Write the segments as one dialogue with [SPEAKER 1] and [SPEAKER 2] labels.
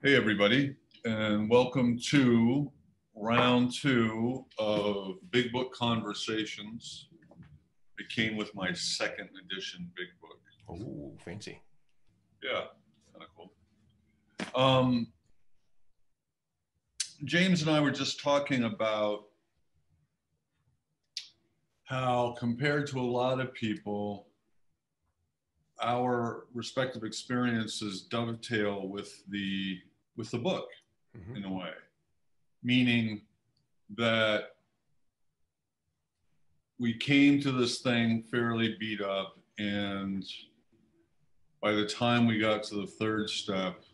[SPEAKER 1] Hey, everybody, and welcome to round two of Big Book Conversations. It came with my second edition Big Book.
[SPEAKER 2] Oh, fancy.
[SPEAKER 1] Yeah, kind of cool. Um, James and I were just talking about how, compared to a lot of people, our respective experiences dovetail with the book in a way, meaning that we came to this thing fairly beat up, and by the time we got to the third step,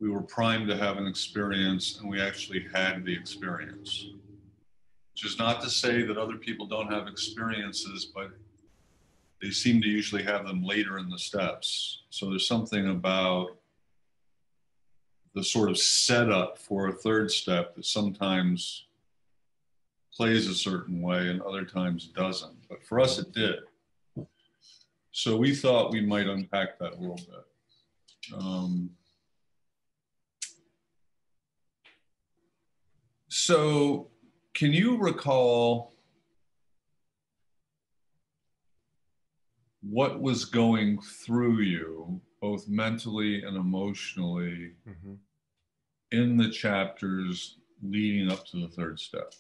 [SPEAKER 1] we were primed to have an experience, and we actually had the experience. Which is not to say that other people don't have experiences, but they seem to usually have them later in the steps. So there's something about the sort of setup for a third step that sometimes plays a certain way and other times doesn't. But for us, it did. So we thought we might unpack that a little bit. So can you recall what was going through you, both mentally and emotionally, in the chapters leading up to the third step?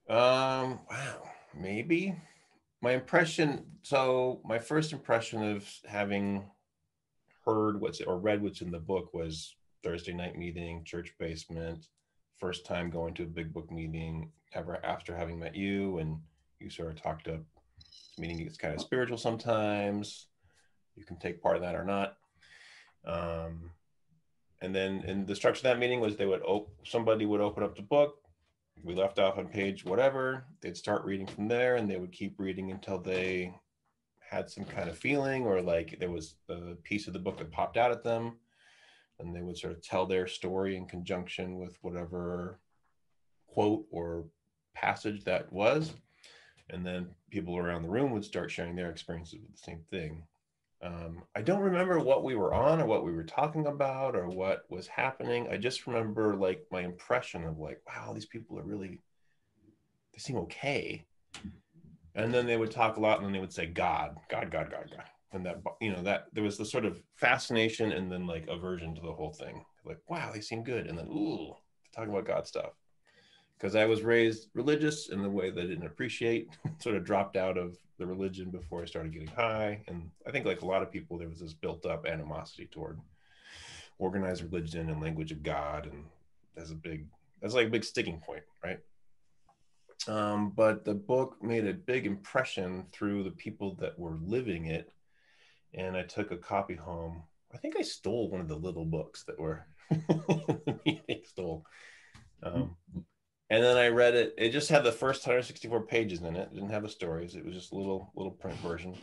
[SPEAKER 2] Wow, maybe. My impression, so my first impression of having heard or read what's in the book was Thursday night meeting, church basement, first time going to a big book meeting ever after having met you, and you sort of talked up meeting gets kind of spiritual sometimes. You can take part of that or not. And then in the structure of that meeting was somebody would open up the book. We left off on page whatever. They'd start reading from there, and they would keep reading until they had some kind of feeling, or like there was a piece of the book that popped out at them, and they would sort of tell their story in conjunction with whatever quote or passage that was. And then people around the room would start sharing their experiences with the same thing. I don't remember what we were on or what we were talking about or what was happening. I just remember like my impression of like, wow, these people are really, they seem okay. And then they would talk a lot, and then they would say God, God, God, God, God. And that, that there was the sort of fascination and then like aversion to the whole thing. Like, wow, they seem good. And then, ooh, talking about God stuff. Because I was raised religious in the way that I didn't appreciate, sort of dropped out of the religion before I started getting high. And I think like a lot of people, there was this built up animosity toward organized religion and language of God. And that's like a big sticking point, right? But the book made a big impression through the people that were living it. And I took a copy home. I think I stole one of the little books that were the meeting stole. And then I read it. It just had the first 164 pages in it. It didn't have the stories. It was just a little print version.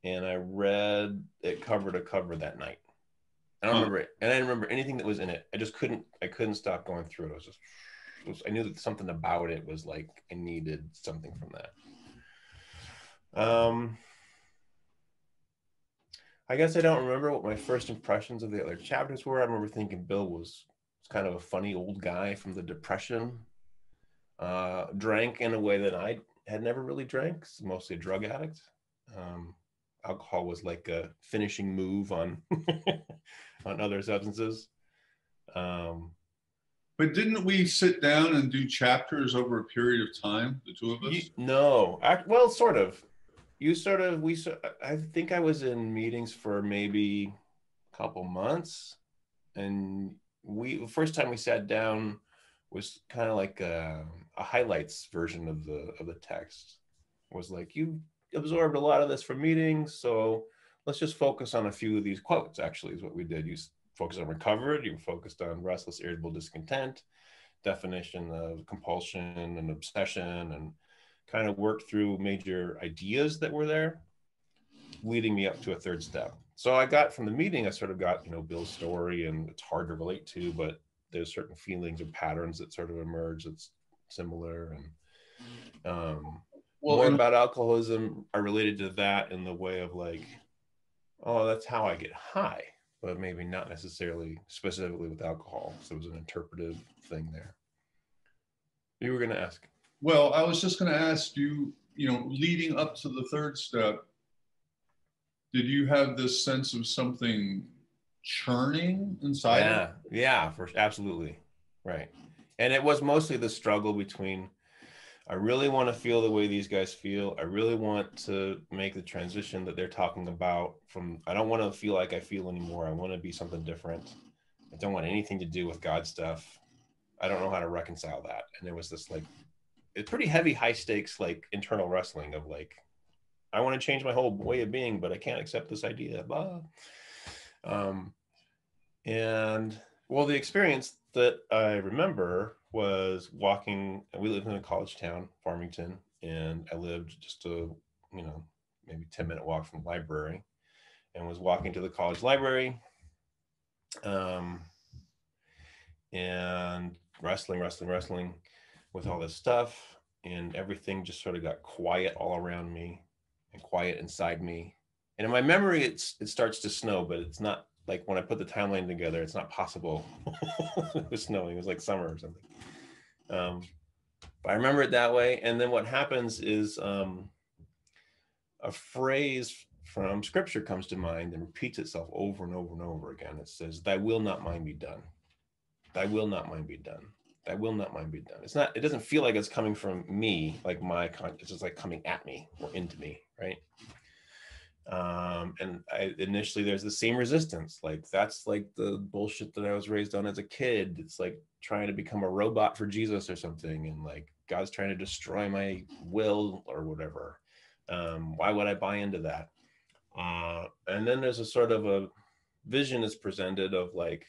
[SPEAKER 2] And I read it cover to cover that night. I don't remember it, and I didn't remember anything that was in it. I couldn't stop going through it. I knew that something about it was like I needed something from that. I guess I don't remember what my first impressions of the other chapters were. I remember thinking Bill was kind of a funny old guy from the Depression. Drank in a way that I had never really drank, mostly a drug addict. Alcohol was like a finishing move on on other substances.
[SPEAKER 1] But didn't we sit down and do chapters over a period of time, the two of us?
[SPEAKER 2] No, well, sort of. I think I was in meetings for maybe a couple months, and the first time we sat down was kind of like a highlights version of the text. It was like, you absorbed a lot of this from meetings, so let's just focus on a few of these quotes. Actually, is what we did. You focused on recovered. You focused on restless, irritable, discontent, definition of compulsion and obsession, and kind of worked through major ideas that were there, leading me up to a third step. So I got from the meeting, I sort of got, Bill's story, and it's hard to relate to, but there's certain feelings or patterns that sort of emerge that's similar. And more about alcoholism are related to that in the way of like oh, that's how I get high, but maybe not necessarily specifically with alcohol. So it was an interpretive thing there. You were going to ask.
[SPEAKER 1] Well, I was just going to ask you, leading up to the third step, did you have this sense of something churning inside of you?
[SPEAKER 2] Yeah, for absolutely. Right. And it was mostly the struggle between I really want to feel the way these guys feel. I really want to make the transition that they're talking about from I don't want to feel like I feel anymore. I want to be something different. I don't want anything to do with God stuff. I don't know how to reconcile that. And there was this like it's pretty heavy, high stakes, like internal wrestling of like, I want to change my whole way of being, but I can't accept this idea. Blah. Um, and well, the experience that I remember was walking. We lived in a college town, Farmington, and I lived just maybe 10-minute walk from the library, and was walking to the college library, and wrestling with all this stuff, and everything just sort of got quiet all around me and quiet inside me. And in my memory, it starts to snow, but it's not like when I put the timeline together, it's not possible. It was snowing. It was like summer or something. But I remember it that way. And then what happens is a phrase from scripture comes to mind and repeats itself over and over and over again. It says, "Thy will not mine be done. Thy will not mine be done. Thy will not mine be done." It's not, it doesn't feel like it's coming from me, like my conscience, it's just like coming at me or into me, right? And initially there's the same resistance. Like that's like the bullshit that I was raised on as a kid. It's like trying to become a robot for Jesus or something. And like, God's trying to destroy my will or whatever. Why would I buy into that? And then there's a sort of a vision is presented of like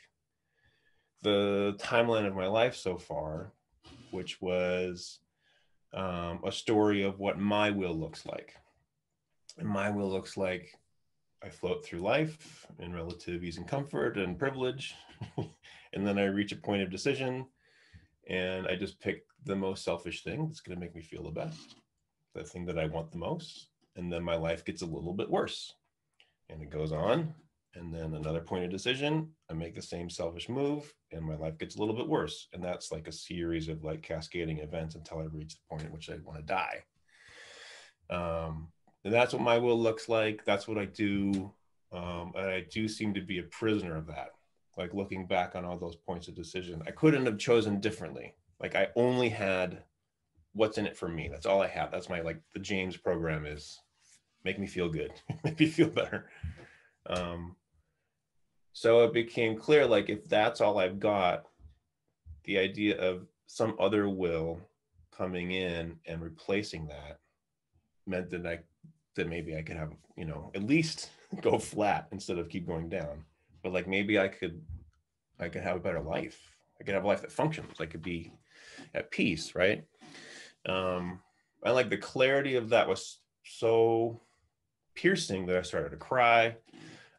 [SPEAKER 2] the timeline of my life so far, which was a story of what my will looks like. And my will looks like I float through life in relative ease and comfort and privilege. And then I reach a point of decision and I just pick the most selfish thing that's going to make me feel the best, the thing that I want the most. And then my life gets a little bit worse and it goes on. And then another point of decision, I make the same selfish move and my life gets a little bit worse. And that's like a series of like cascading events until I reach the point at which I want to die. And that's what my will looks like. That's what I do. And I do seem to be a prisoner of that. Like looking back on all those points of decision, I couldn't have chosen differently. Like I only had what's in it for me. That's all I have. That's my, like the James program is make me feel good, make me feel better. So it became clear, like if that's all I've got, the idea of some other will coming in and replacing that meant that maybe I could have, at least go flat instead of keep going down. But like maybe I could have a better life. I could have a life that functions. I could be at peace, right? And like the clarity of that was so piercing that I started to cry.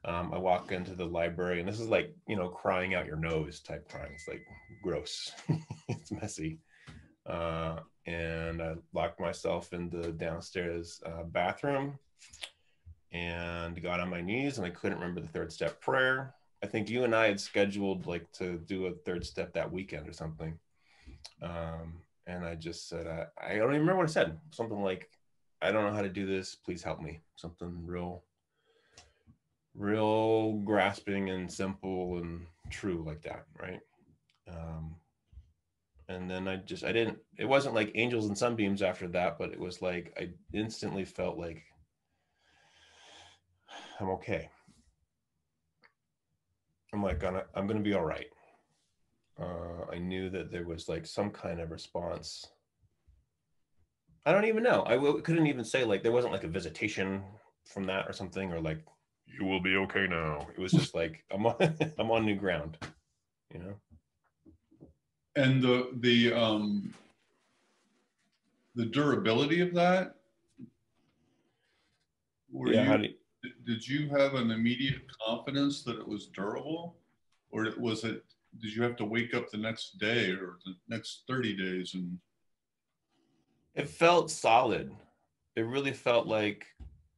[SPEAKER 2] I walk into the library and this is like, crying out your nose type crying. It's like gross. It's messy. And I locked myself in the downstairs bathroom and got on my knees and I couldn't remember the third step prayer. I think you and I had scheduled like to do a third step that weekend or something. And I just said, I don't even remember what I said. Something like, I don't know how to do this. Please help me. Something real grasping and simple and true like that. Right. And then it wasn't like angels and sunbeams after that, but it was like, I instantly felt like I'm okay. I'm like, I'm going to be all right. I knew that there was like some kind of response. I don't even know. I couldn't even say like, there wasn't like a visitation from that or something, or like, you will be okay now. It was just like, I'm on new ground,
[SPEAKER 1] And the durability of that, did you have an immediate confidence that it was durable, or did you have to wake up the next day or the next 30 days and
[SPEAKER 2] it felt solid. It really felt like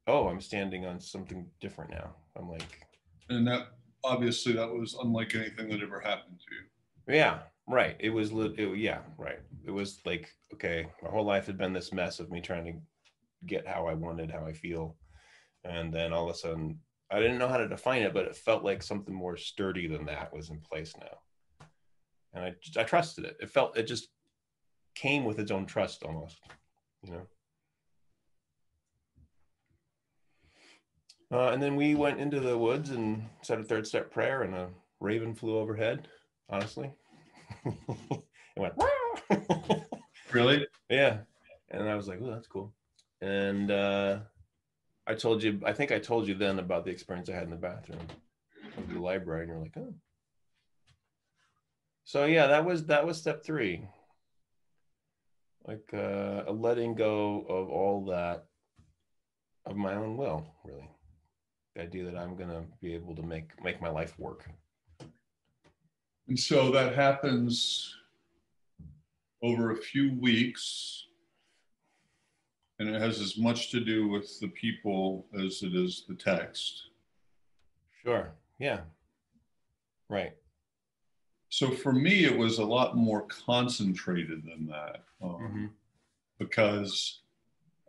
[SPEAKER 2] oh, I'm standing on something different now. I'm like,
[SPEAKER 1] And that obviously that was unlike anything that ever happened to you.
[SPEAKER 2] yeah, right. Yeah, right. It was like, okay, my whole life had been this mess of me trying to get how I wanted, how I feel. And then all of a sudden, I didn't know how to define it, but it felt like something more sturdy than that was in place now. And I trusted it. It just came with its own trust almost, you know? And then we went into the woods and said a third step prayer, and a raven flew overhead, honestly. It went,
[SPEAKER 1] Really?
[SPEAKER 2] yeah. And I was like, oh, that's cool. And I think I told you then about the experience I had in the bathroom of the library, and you're like, oh. So yeah, that was step 3. Like a letting go of all that of my own will, really. The idea that I'm gonna be able to make my life work.
[SPEAKER 1] And so that happens over a few weeks, and it has as much to do with the people as it is the text.
[SPEAKER 2] Sure. Yeah. Right.
[SPEAKER 1] So for me, it was a lot more concentrated than that, because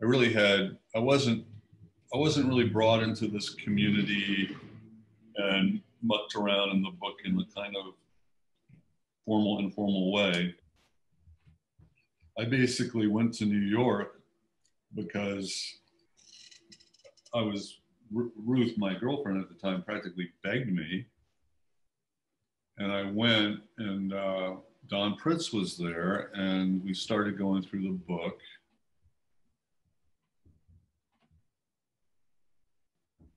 [SPEAKER 1] I wasn't really brought into this community and mucked around in the book in the kind of formal, informal way. I basically went to New York because Ruth, my girlfriend at the time, practically begged me. And I went, and Don Pritz was there, and we started going through the book.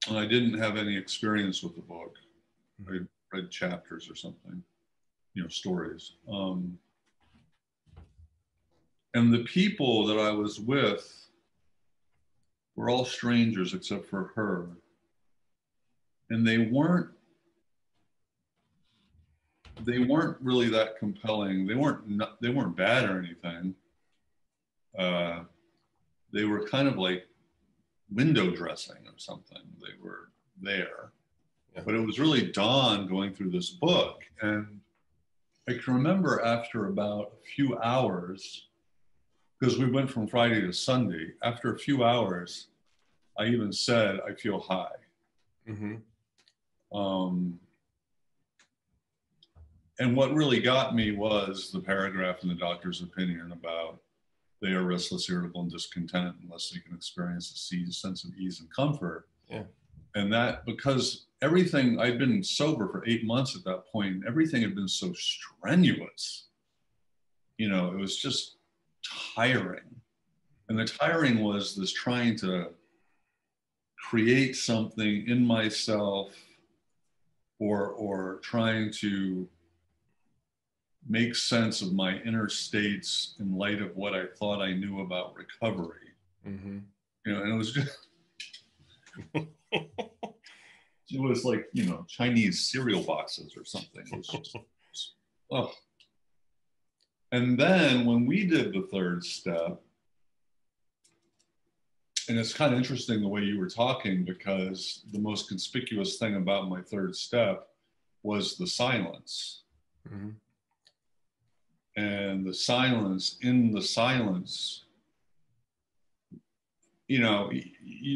[SPEAKER 1] And I didn't have any experience with the book. I read chapters or something, stories. And the people that I was with were all strangers except for her. And they weren't really that compelling. They weren't bad or anything. They were kind of like window dressing or something. They were there. Yeah. But it was really Don going through this book. And I can remember after about a few hours, because we went from Friday to Sunday, after a few hours, I even said, I feel high. Mm-hmm. And what really got me was the paragraph in the doctor's opinion about they are restless, irritable, and discontent unless they can experience a sense of ease and comfort.
[SPEAKER 2] Yeah.
[SPEAKER 1] And that, because everything, I'd been sober for 8 months at that point, and everything had been so strenuous. It was just tiring. And the tiring was this trying to create something in myself or trying to make sense of my inner states in light of what I thought I knew about recovery. Mm-hmm. And it was just, it was like, Chinese cereal boxes or something. It was just, oh. And then when we did the third step, and it's kind of interesting the way you were talking, because the most conspicuous thing about my third step was the silence. Mm-hmm. And the silence, the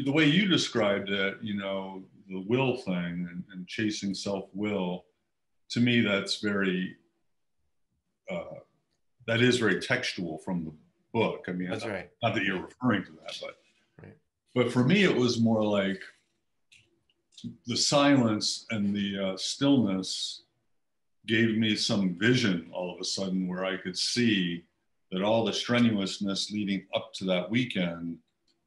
[SPEAKER 1] way you described it, the will thing and chasing self-will, to me, that's that is very textual from the book. I mean,
[SPEAKER 2] that's right.
[SPEAKER 1] Not that you're referring to that, but for me, it was more like the silence and the stillness gave me some vision all of a sudden where I could see that all the strenuousness leading up to that weekend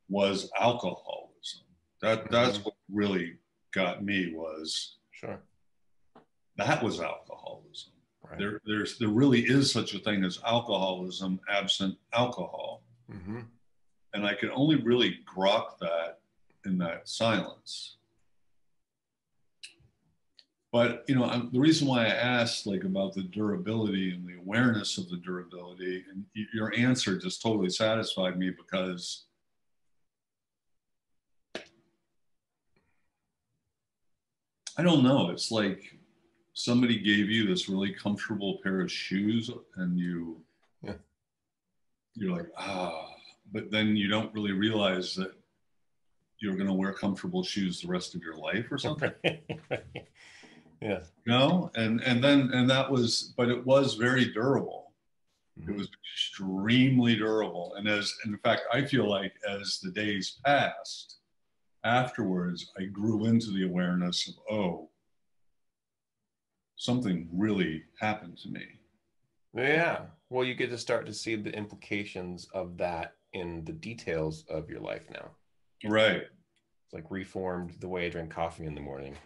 [SPEAKER 1] was alcoholism. That's what really got me was
[SPEAKER 2] sure.
[SPEAKER 1] That was alcoholism. Right. There really is such a thing as alcoholism absent alcohol. Mm-hmm. And I could only really grok that in that silence. But, the reason why I asked about the durability and the awareness of the durability, and your answer just totally satisfied me, because I don't know. It's like somebody gave you this really comfortable pair of shoes and
[SPEAKER 2] Yeah.
[SPEAKER 1] you're like, but then you don't really realize that you're going to wear comfortable shoes the rest of your life or something.
[SPEAKER 2] Yeah.
[SPEAKER 1] And that was, but it was very durable. It was extremely durable. And in fact, I feel like as the days passed afterwards, I grew into the awareness of, oh, something really happened to me.
[SPEAKER 2] Yeah. Well, you get to start to see the implications of that in the details of your life now.
[SPEAKER 1] Right.
[SPEAKER 2] It's like reformed the way I drink coffee in the morning.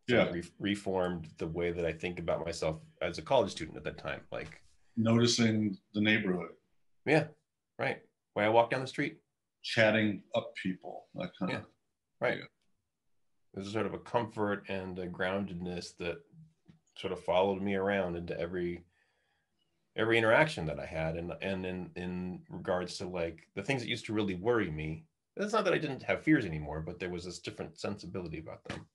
[SPEAKER 2] It's
[SPEAKER 1] Yeah.
[SPEAKER 2] like reformed the way that I think about myself as a college student at that time. Like
[SPEAKER 1] noticing the neighborhood.
[SPEAKER 2] Yeah. Right. Way I walk down the street.
[SPEAKER 1] Chatting up people. That kind of.
[SPEAKER 2] Right. Yeah. There's a sort of a comfort and a groundedness that sort of followed me around into every interaction that I had, and in regards to like the things that used to really worry me. It's not that I didn't have fears anymore, but there was this different sensibility about them.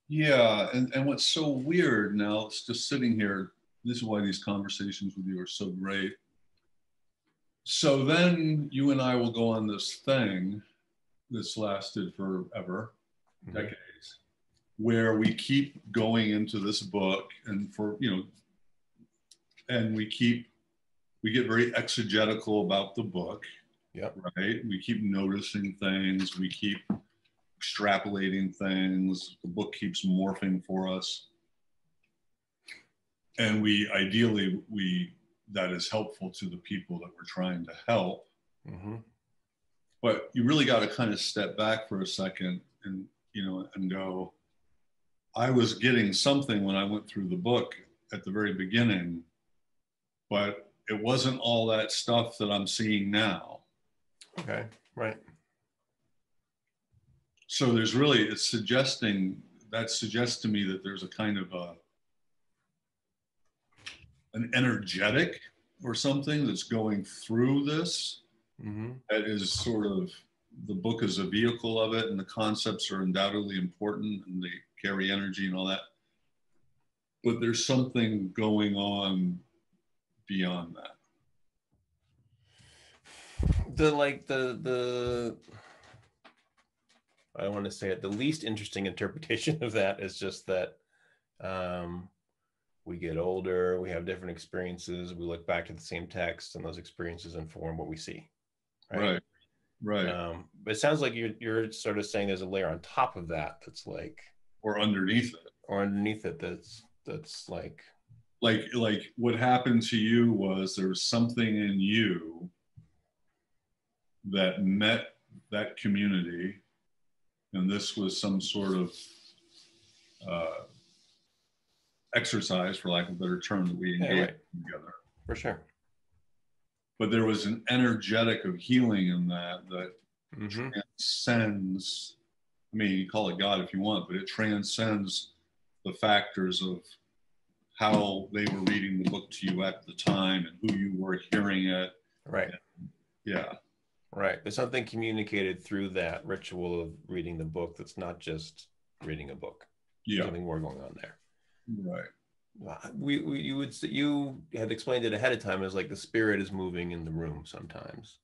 [SPEAKER 1] Yeah, and what's so weird now, it's just sitting here, this is why these conversations with you are so great. So then you and I will go on this thing that's lasted forever, decades, where we keep going into this book and and we get very exegetical about the book.
[SPEAKER 2] Yep.
[SPEAKER 1] Right. We keep noticing things. We keep extrapolating things. The book keeps morphing for us. And that is helpful to the people that we're trying to help. Mm-hmm. But you really got to kind of step back for a second and go, I was getting something when I went through the book at the very beginning, but it wasn't all that stuff that I'm seeing now.
[SPEAKER 2] Okay, right.
[SPEAKER 1] So there's really, that suggests to me that there's a kind of an energetic or something that's going through this. Mm-hmm. That is sort of, the book is a vehicle of it, and the concepts are undoubtedly important and they carry energy and all that. But there's something going on beyond that.
[SPEAKER 2] I don't want to say it, the least interesting interpretation of that is just that we get older, we have different experiences, we look back to the same text, and those experiences inform what we see.
[SPEAKER 1] Right.
[SPEAKER 2] But it sounds like you're sort of saying there's a layer on top of that that's like,
[SPEAKER 1] or underneath it
[SPEAKER 2] that's like
[SPEAKER 1] what happened to you was there was something in you that met that community, and this was some sort of exercise, for lack of a better term, that we engaged together.
[SPEAKER 2] For sure.
[SPEAKER 1] But there was an energetic of healing in that transcends, I mean, you call it God if you want, but it transcends the factors of how they were reading the book to you at the time and who you were hearing it.
[SPEAKER 2] Right.
[SPEAKER 1] Yeah.
[SPEAKER 2] Right. There's something communicated through that ritual of reading the book that's not just reading a book.
[SPEAKER 1] Yeah.
[SPEAKER 2] Something more going on there.
[SPEAKER 1] Right.
[SPEAKER 2] You had explained it ahead of time as like the spirit is moving in the room sometimes.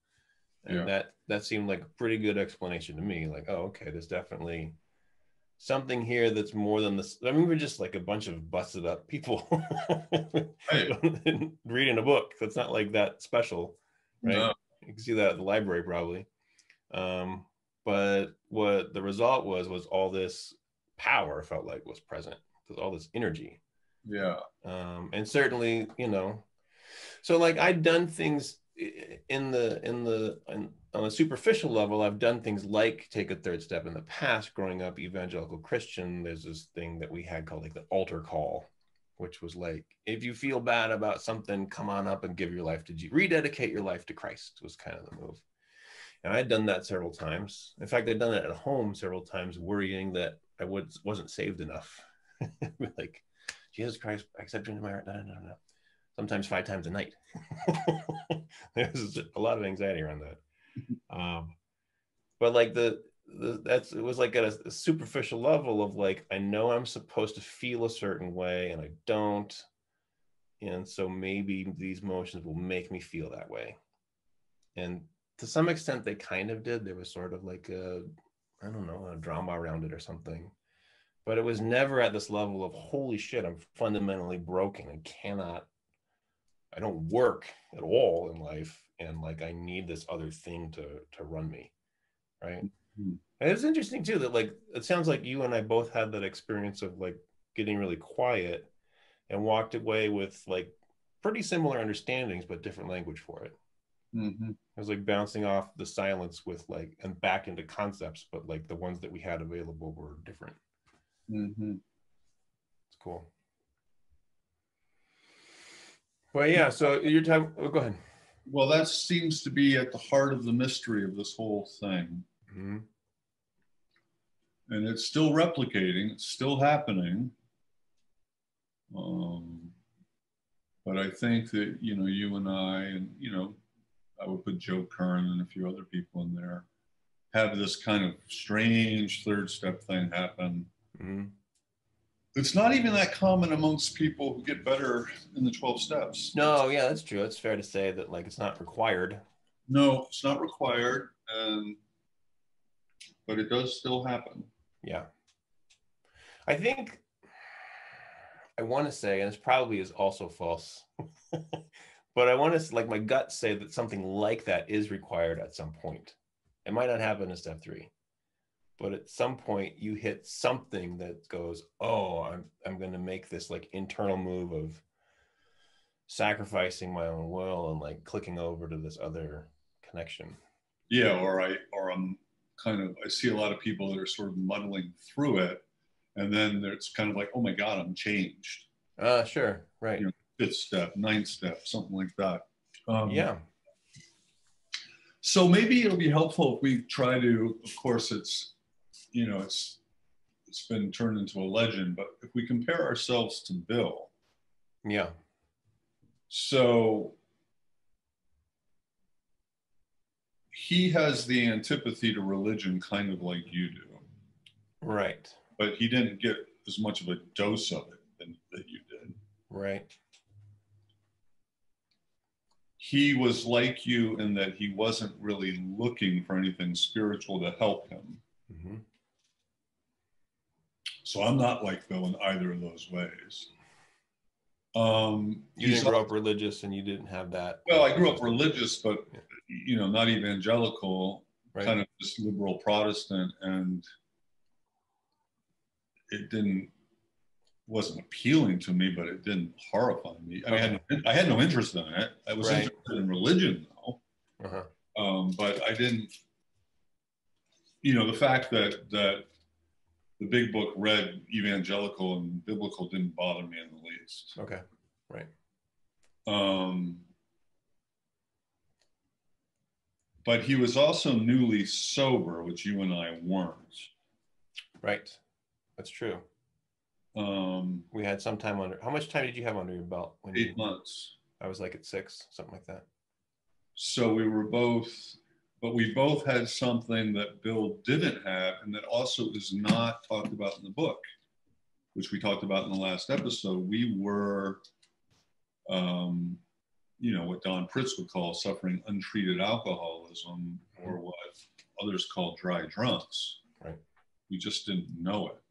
[SPEAKER 2] And that seemed like a pretty good explanation to me. Like, oh, okay, there's definitely something here that's more than this. I mean, we're just like a bunch of busted up people reading a book. That's not like that special, right? No. You can see that at the library probably. But what the result was all this power felt like was present. There's all this energy.
[SPEAKER 1] Yeah.
[SPEAKER 2] And certainly, so like I'd done things on a superficial level. I've done things like take a third step in the past. Growing up evangelical Christian, there's this thing that we had called like the altar call, which was like, if you feel bad about something, come on up and give your life to rededicate your life to Christ, was kind of the move. And I'd done that several times. In fact, I'd done it at home several times, worrying that I wasn't saved enough. Like, Jesus Christ, I accept you into my heart. No. Sometimes 5 times a night. There's a lot of anxiety around that. But like it was like at a superficial level of like, I know I'm supposed to feel a certain way and I don't. And so maybe these motions will make me feel that way. And to some extent they kind of did. There was sort of like I don't know, a drama around it or something. But it was never at this level of holy shit, I'm fundamentally broken. I don't work at all in life. And like I need this other thing to run me. Right.
[SPEAKER 1] Mm-hmm.
[SPEAKER 2] And it's interesting too that like it sounds like you and I both had that experience of like getting really quiet and walked away with like pretty similar understandings but different language for it.
[SPEAKER 1] Mm-hmm.
[SPEAKER 2] It was like bouncing off the silence with like and back into concepts, but like the ones that we had available were different.
[SPEAKER 1] Mm-hmm.
[SPEAKER 2] It's cool. Well, yeah. So you're talking. Oh, go ahead.
[SPEAKER 1] Well, that seems to be at the heart of the mystery of this whole thing.
[SPEAKER 2] Mm-hmm.
[SPEAKER 1] And it's still replicating, it's still happening. But I think that, you and I, and, I would put Joe Kern and a few other people in there, have this kind of strange third step thing happen.
[SPEAKER 2] Mm-hmm.
[SPEAKER 1] It's not even that common amongst people who get better in the 12 steps.
[SPEAKER 2] No, yeah, that's true. It's fair to say that like it's not required.
[SPEAKER 1] No, it's not required, but it does still happen.
[SPEAKER 2] Yeah. I think I want to say, and this probably is also false, but I want to, like, my gut say that something like that is required at some point. It might not happen in step 3, but at some point you hit something that goes, oh, I'm going to make this like internal move of sacrificing my own will and like clicking over to this other connection.
[SPEAKER 1] Yeah, or I'm I see a lot of people that are sort of muddling through it, and then it's kind of like, oh my God, I'm changed.
[SPEAKER 2] Sure, right.
[SPEAKER 1] 5th step, 9th step, something like that.
[SPEAKER 2] Yeah.
[SPEAKER 1] So maybe it'll be helpful if we try to, of course, it's been turned into a legend, but if we compare ourselves to Bill.
[SPEAKER 2] Yeah.
[SPEAKER 1] So he has the antipathy to religion kind of like you do.
[SPEAKER 2] Right.
[SPEAKER 1] But he didn't get as much of a dose of it that you did.
[SPEAKER 2] Right.
[SPEAKER 1] He was like you in that he wasn't really looking for anything spiritual to help him.
[SPEAKER 2] Mm-hmm.
[SPEAKER 1] So I'm not like Bill in either of those ways.
[SPEAKER 2] You didn't grow up religious and you didn't have that.
[SPEAKER 1] Well, I grew up religious, but, not evangelical, right. Kind of just liberal Protestant. And it wasn't appealing to me, but it didn't horrify me. I mean, I had no interest in it. I was interested in religion, though. Uh-huh. But I didn't, the fact that the big book read evangelical and biblical didn't bother me in the least.
[SPEAKER 2] Okay, right.
[SPEAKER 1] But he was also newly sober, which you and I weren't.
[SPEAKER 2] Right, that's true. We had some time under. How much time did you have under your belt?
[SPEAKER 1] 8 months.
[SPEAKER 2] I was like at 6, something like that.
[SPEAKER 1] So we both had something that Bill didn't have, and that also is not talked about in the book, which we talked about in the last episode. We were, what Don Pritz would call suffering untreated alcoholism, or what others call dry drunks.
[SPEAKER 2] Right.
[SPEAKER 1] We just didn't know it.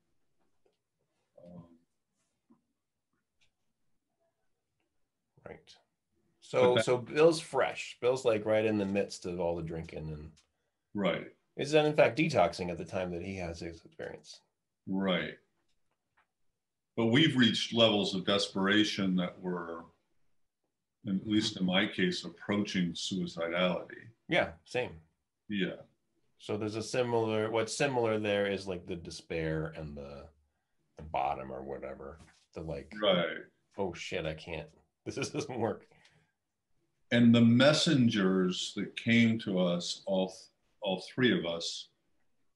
[SPEAKER 2] Right. So Bill's fresh. Bill's like right in the midst of all the drinking and
[SPEAKER 1] right.
[SPEAKER 2] Is that in fact detoxing at the time that he has his experience.
[SPEAKER 1] Right. But we've reached levels of desperation that were, at least in my case, approaching suicidality.
[SPEAKER 2] Yeah, same.
[SPEAKER 1] Yeah.
[SPEAKER 2] So there's what's similar there is like the despair and the bottom or whatever. The like,
[SPEAKER 1] right.
[SPEAKER 2] Oh shit, I can't. This doesn't work.
[SPEAKER 1] And the messengers that came to us, all 3 of us,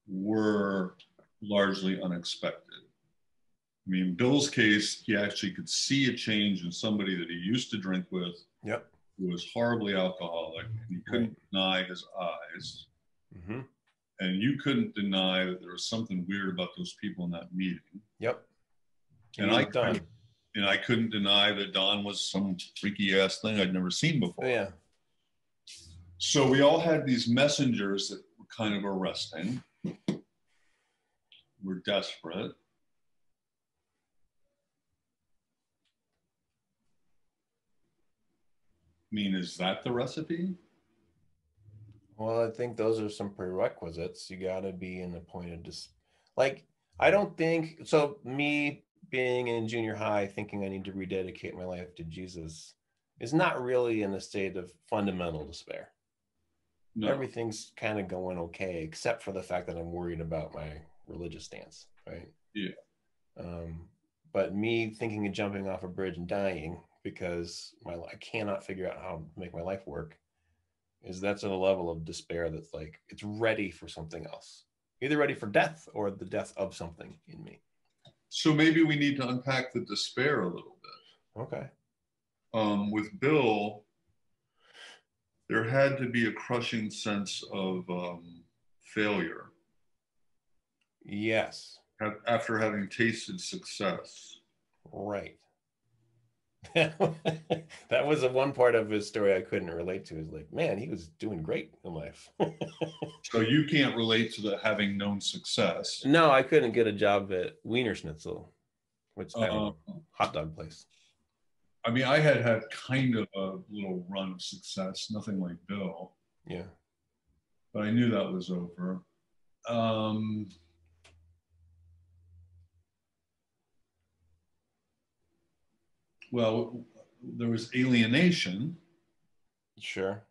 [SPEAKER 1] were largely unexpected. I mean, Bill's case, he actually could see a change in somebody that he used to drink with,
[SPEAKER 2] yep,
[SPEAKER 1] who was horribly alcoholic, and he couldn't deny his eyes.
[SPEAKER 2] Mm-hmm.
[SPEAKER 1] And you couldn't deny that there was something weird about those people in that meeting.
[SPEAKER 2] Yep.
[SPEAKER 1] And I couldn't deny that Don was some freaky ass thing I'd never seen before.
[SPEAKER 2] Oh, yeah.
[SPEAKER 1] So we all had these messengers that were kind of arresting. We're desperate. I mean, is that the recipe?
[SPEAKER 2] Well, I think those are some prerequisites. You got to be in the point of like, I don't think so. Me being in junior high, thinking I need to rededicate my life to Jesus is not really in a state of fundamental despair. No. Everything's kind of going okay, except for the fact that I'm worried about my religious stance, right?
[SPEAKER 1] Yeah.
[SPEAKER 2] But me thinking of jumping off a bridge and dying because I cannot figure out how to make my life work, that's at a level of despair that's like, it's ready for something else, either ready for death or the death of something in me.
[SPEAKER 1] So maybe we need to unpack the despair a little bit.
[SPEAKER 2] Okay.
[SPEAKER 1] With Bill, there had to be a crushing sense of failure.
[SPEAKER 2] Yes.
[SPEAKER 1] After having tasted success.
[SPEAKER 2] Right. That was the one part of his story I couldn't relate to. Is like, man, he was doing great in life.
[SPEAKER 1] So you can't relate to the having known success.
[SPEAKER 2] No, I couldn't get a job at Wiener Schnitzel, which hot dog place.
[SPEAKER 1] I mean, I had kind of a little run of success, nothing like Bill.
[SPEAKER 2] Yeah.
[SPEAKER 1] But I knew that was over. Well, there was alienation.
[SPEAKER 2] Sure.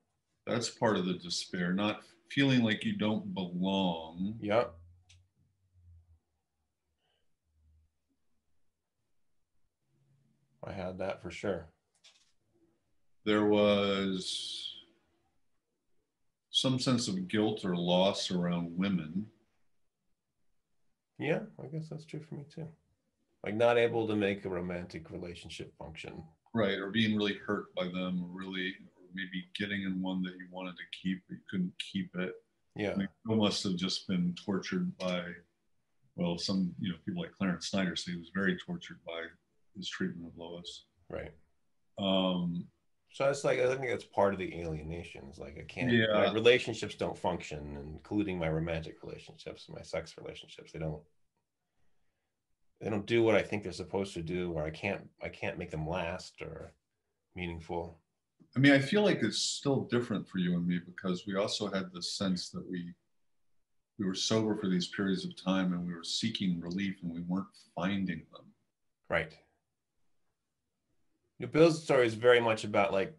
[SPEAKER 1] That's part of the despair, not feeling like you don't belong.
[SPEAKER 2] Yep. I had that for sure.
[SPEAKER 1] There was some sense of guilt or loss around women.
[SPEAKER 2] Yeah, I guess that's true for me too. Like not able to make a romantic relationship function.
[SPEAKER 1] Right, or being really hurt by them, or maybe getting in one that you wanted to keep, but you couldn't keep it.
[SPEAKER 2] Yeah.
[SPEAKER 1] I mean, Bill must have just been tortured by, well, some, people like Clarence Snyder say he was very tortured by his treatment of Lois.
[SPEAKER 2] Right. So it's like, I think that's part of the alienation. It's like, my relationships don't function, including my romantic relationships, my sex relationships. They don't do what I think they're supposed to do, or I can't make them last or meaningful.
[SPEAKER 1] I mean, I feel like it's still different for you and me because we also had the sense that we were sober for these periods of time and we were seeking relief and we weren't finding them.
[SPEAKER 2] Right. Bill's story is very much about like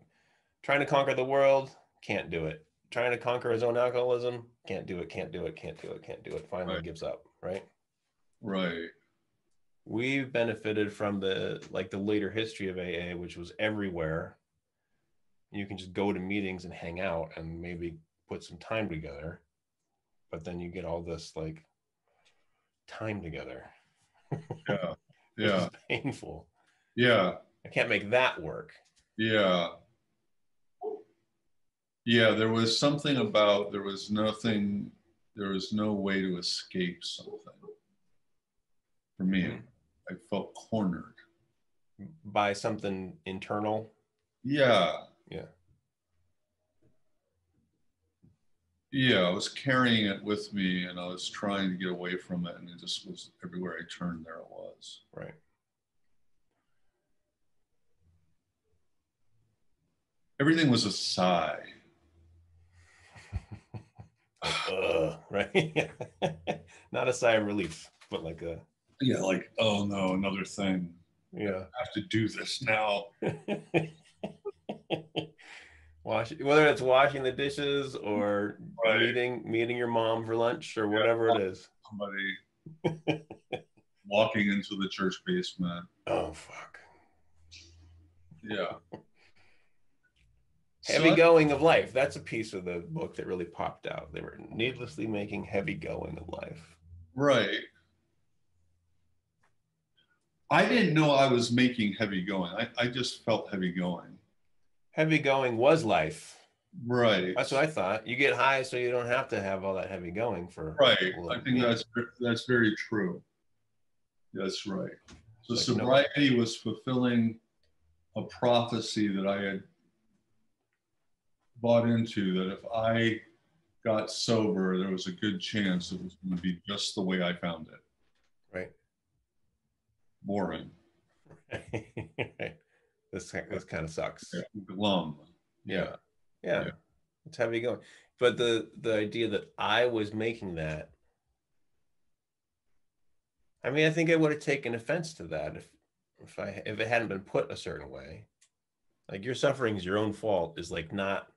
[SPEAKER 2] trying to conquer the world, can't do it. Trying to conquer his own alcoholism, can't do it. Finally gives up, right?
[SPEAKER 1] Right.
[SPEAKER 2] We've benefited from the later history of AA, which was everywhere. You can just go to meetings and hang out and maybe put some time together, but then you get all this like time together.
[SPEAKER 1] Yeah.
[SPEAKER 2] Which is painful.
[SPEAKER 1] Yeah.
[SPEAKER 2] I can't make that work.
[SPEAKER 1] Yeah. Yeah, there was something about, there was no way to escape something. For me, I felt cornered.
[SPEAKER 2] By something internal?
[SPEAKER 1] Yeah.
[SPEAKER 2] Yeah.
[SPEAKER 1] Yeah, I was carrying it with me and I was trying to get away from it, and it just was everywhere I turned, there it was.
[SPEAKER 2] Right.
[SPEAKER 1] Everything was a sigh.
[SPEAKER 2] Right? Not a sigh of relief, but like a...
[SPEAKER 1] Yeah, like, oh no, another thing.
[SPEAKER 2] Yeah.
[SPEAKER 1] I have to do this now.
[SPEAKER 2] Whether it's washing the dishes or meeting your mom for lunch or whatever it is.
[SPEAKER 1] Somebody walking into the church basement.
[SPEAKER 2] Oh, fuck.
[SPEAKER 1] Yeah.
[SPEAKER 2] Heavy going of life. That's a piece of the book that really popped out. They were needlessly making heavy going of life.
[SPEAKER 1] Right. I didn't know I was making heavy going. I just felt heavy going.
[SPEAKER 2] Heavy going was life.
[SPEAKER 1] Right.
[SPEAKER 2] That's what I thought. You get high so you don't have to have all that heavy going for
[SPEAKER 1] Right.
[SPEAKER 2] a little
[SPEAKER 1] I think
[SPEAKER 2] bit.
[SPEAKER 1] that's very true. That's right. So
[SPEAKER 2] It's like,
[SPEAKER 1] sobriety was fulfilling a prophecy that I had bought into, that if I got sober, there was a good chance it was going to be just the way I found it.
[SPEAKER 2] right.
[SPEAKER 1] Boring.
[SPEAKER 2] Right. This kind of sucks.
[SPEAKER 1] Yeah. Glum.
[SPEAKER 2] Yeah.
[SPEAKER 1] Yeah.
[SPEAKER 2] Yeah. It's heavy going. But the idea that I was making that, I mean, I think I would have taken offense to that if it hadn't been put a certain way. Like, your suffering is your own fault is like not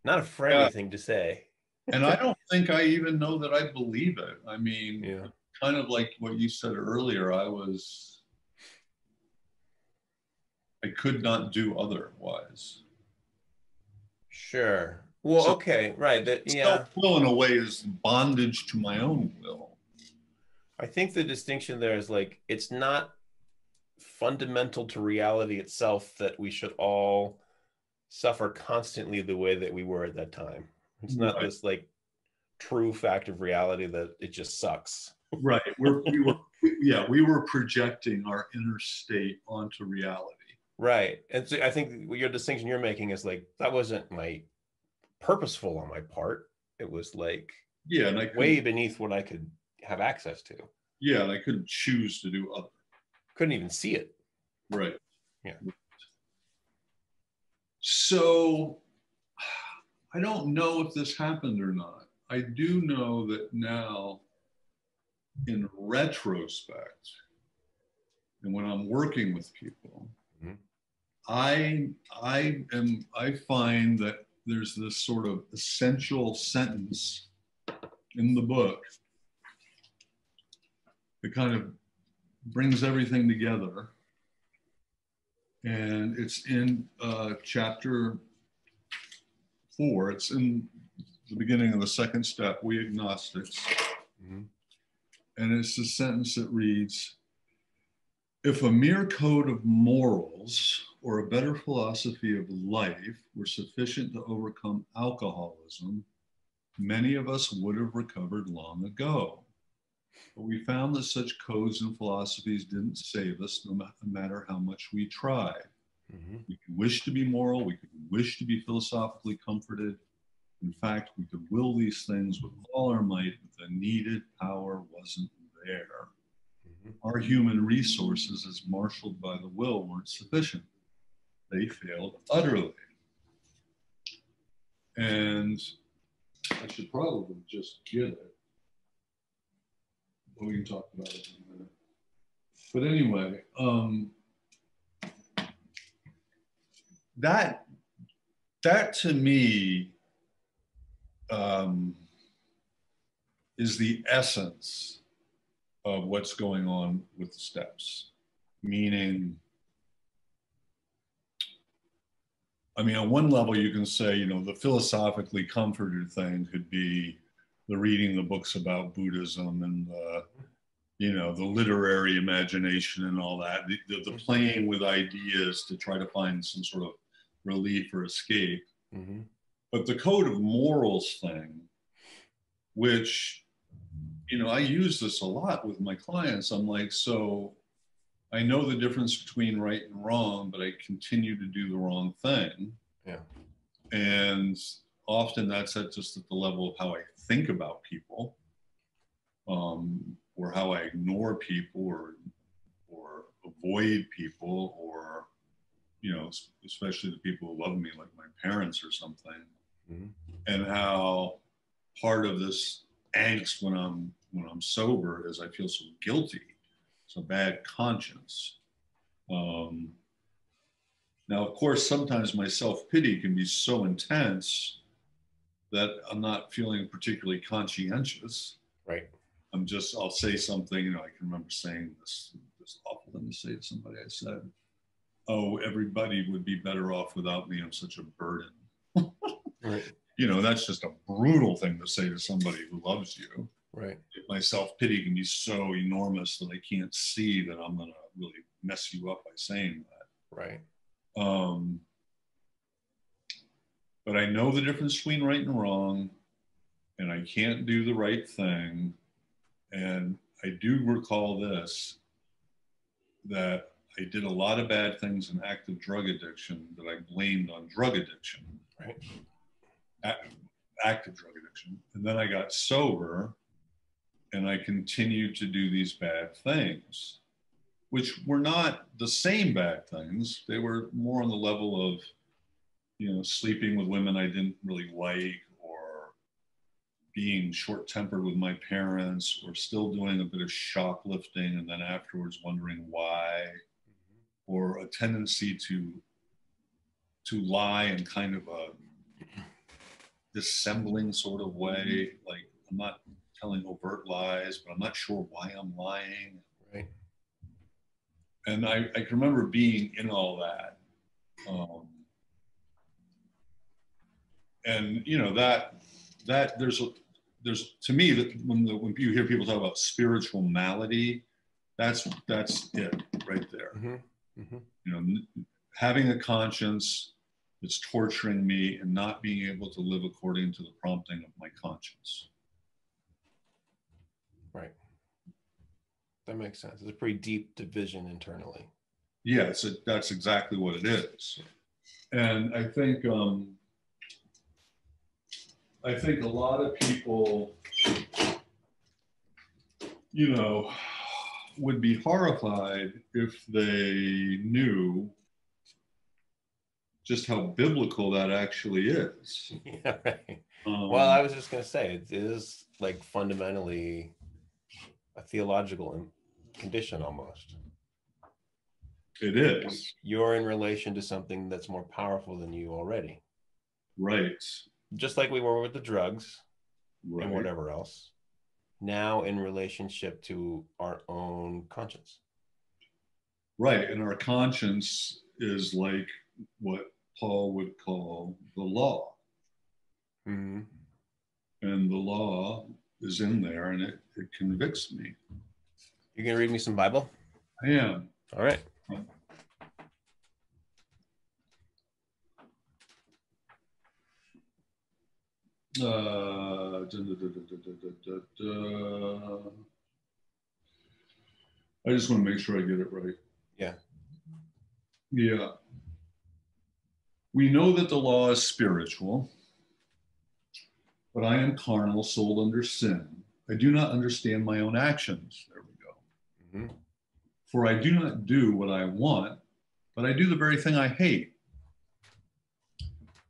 [SPEAKER 2] a friendly
[SPEAKER 1] Yeah.
[SPEAKER 2] thing to say.
[SPEAKER 1] And I don't think I even know that I believe it. I mean,
[SPEAKER 2] Yeah.
[SPEAKER 1] kind of like what you said earlier, I could not do otherwise.
[SPEAKER 2] Sure. Well,
[SPEAKER 1] So
[SPEAKER 2] okay, right. That, yeah.
[SPEAKER 1] self-will in a way is bondage to my own will.
[SPEAKER 2] I think the distinction there is like it's not fundamental to reality itself that we should all suffer constantly the way that we were at that time. It's not
[SPEAKER 1] Right.
[SPEAKER 2] this like true fact of reality that it just sucks.
[SPEAKER 1] Right. We were projecting our inner state onto reality.
[SPEAKER 2] Right. And so I think your distinction you're making is like that wasn't my purposeful on my part. It was like
[SPEAKER 1] Yeah, and I
[SPEAKER 2] way beneath what I could have access to.
[SPEAKER 1] Yeah, and I couldn't choose to do other.
[SPEAKER 2] Couldn't even see it.
[SPEAKER 1] Right.
[SPEAKER 2] Yeah.
[SPEAKER 1] So I don't know if this happened or not. I do know that now, in retrospect, and when I'm working with people, mm-hmm. I find that there's this sort of essential sentence in the book that kind of brings everything together. And it's in chapter 4. It's in the beginning of the second step, We Agnostics. Mm-hmm. And it's the sentence that reads, if a mere code of morals or a better philosophy of life were sufficient to overcome alcoholism, many of us would have recovered long ago. But we found that such codes and philosophies didn't save us, no matter how much we tried. Mm-hmm. We could wish to be moral, we could wish to be philosophically comforted. In fact, we could will these things with all our might, but the needed power wasn't there. Mm-hmm. Our human resources, as marshaled by the will, weren't sufficient. They failed utterly. And I should probably just get it. We can talk about it in a minute. But anyway, that to me is the essence of what's going on with the steps. Meaning, I mean, on one level, you can say, you know, the philosophically comforted thing could be the reading the books about Buddhism and the, you know, the literary imagination and all that, the playing with ideas to try to find some sort of relief or escape. Mm-hmm. But the code of morals thing, which, you know, I use this a lot with my clients. I'm like, so I know the difference between right and wrong, but I continue to do the wrong thing. Yeah. And often that's just at the level of how I think about people, or how I ignore people or avoid people, or, you know, especially the people who love me, like my parents or something. Mm-hmm. And how part of this angst when I'm sober is I feel so guilty. It's a bad conscience. Now, of course, sometimes my self-pity can be so intense that I'm not feeling particularly conscientious. Right. I'll say something, you know, I can remember saying this awful thing to say to somebody. I said, oh, everybody would be better off without me. I'm such a burden. Right. You know, that's just a brutal thing to say to somebody who loves you. Right. My self-pity can be so enormous that I can't see that I'm going to really mess you up by saying that. Right. but I know the difference between right and wrong, and I can't do the right thing. And I do recall this, that I did a lot of bad things in active drug addiction that I blamed on drug addiction,
[SPEAKER 2] Right.
[SPEAKER 1] Active drug addiction. And then I got sober and I continued to do these bad things, which were not the same bad things. They were more on the level of, you know, sleeping with women I didn't really like, or being short-tempered with my parents, or still doing a bit of shoplifting and then afterwards wondering why, or a tendency to lie in kind of a dissembling sort of way. Like, I'm not telling overt lies, but I'm not sure why I'm lying.
[SPEAKER 2] Right.
[SPEAKER 1] And I can remember being in all that. And you know, that there's to me, that when you hear people talk about spiritual malady, that's it right there.
[SPEAKER 2] Mm-hmm. Mm-hmm.
[SPEAKER 1] You know, having a conscience that's torturing me and not being able to live according to the prompting of my conscience.
[SPEAKER 2] Right. That makes sense. It's a pretty deep division internally.
[SPEAKER 1] Yeah, that's exactly what it is. And I think a lot of people, you know, would be horrified if they knew just how biblical that actually is.
[SPEAKER 2] Yeah, right. Well, I was just going to say, it is like fundamentally a theological condition almost.
[SPEAKER 1] It is.
[SPEAKER 2] You're in relation to something that's more powerful than you already.
[SPEAKER 1] Right.
[SPEAKER 2] Just like we were with the drugs,
[SPEAKER 1] right,
[SPEAKER 2] and whatever else. Now in relationship to our own conscience.
[SPEAKER 1] Right. And our conscience is like what Paul would call the law.
[SPEAKER 2] Mm-hmm.
[SPEAKER 1] And the law is in there and it convicts me.
[SPEAKER 2] You're going to read me some Bible?
[SPEAKER 1] I am.
[SPEAKER 2] All right.
[SPEAKER 1] I just want to make sure I get it right.
[SPEAKER 2] Yeah.
[SPEAKER 1] Yeah. We know that the law is spiritual, but I am carnal, sold under sin. I do not understand my own actions. There we go. Mm-hmm. For I do not do what I want, but I do the very thing I hate.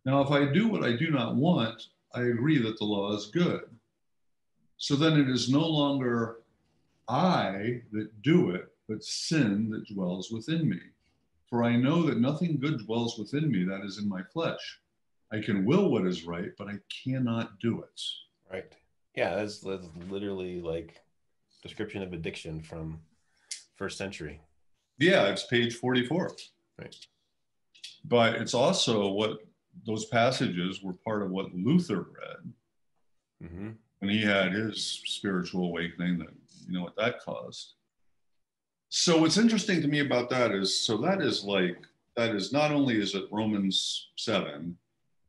[SPEAKER 1] Now, if I do what I do not want, I agree that the law is good. So then it is no longer I that do it, but sin that dwells within me. For I know that nothing good dwells within me, that is in my flesh. I can will what is right, but I cannot do it.
[SPEAKER 2] Right. Yeah, that's literally like description of addiction from first century.
[SPEAKER 1] Yeah, it's page 44.
[SPEAKER 2] Right.
[SPEAKER 1] But it's also what those passages were part of what Luther read. Mm-hmm. When he had his spiritual awakening, that, you know, what that caused. So what's interesting to me about that is, that is not only is it Romans 7,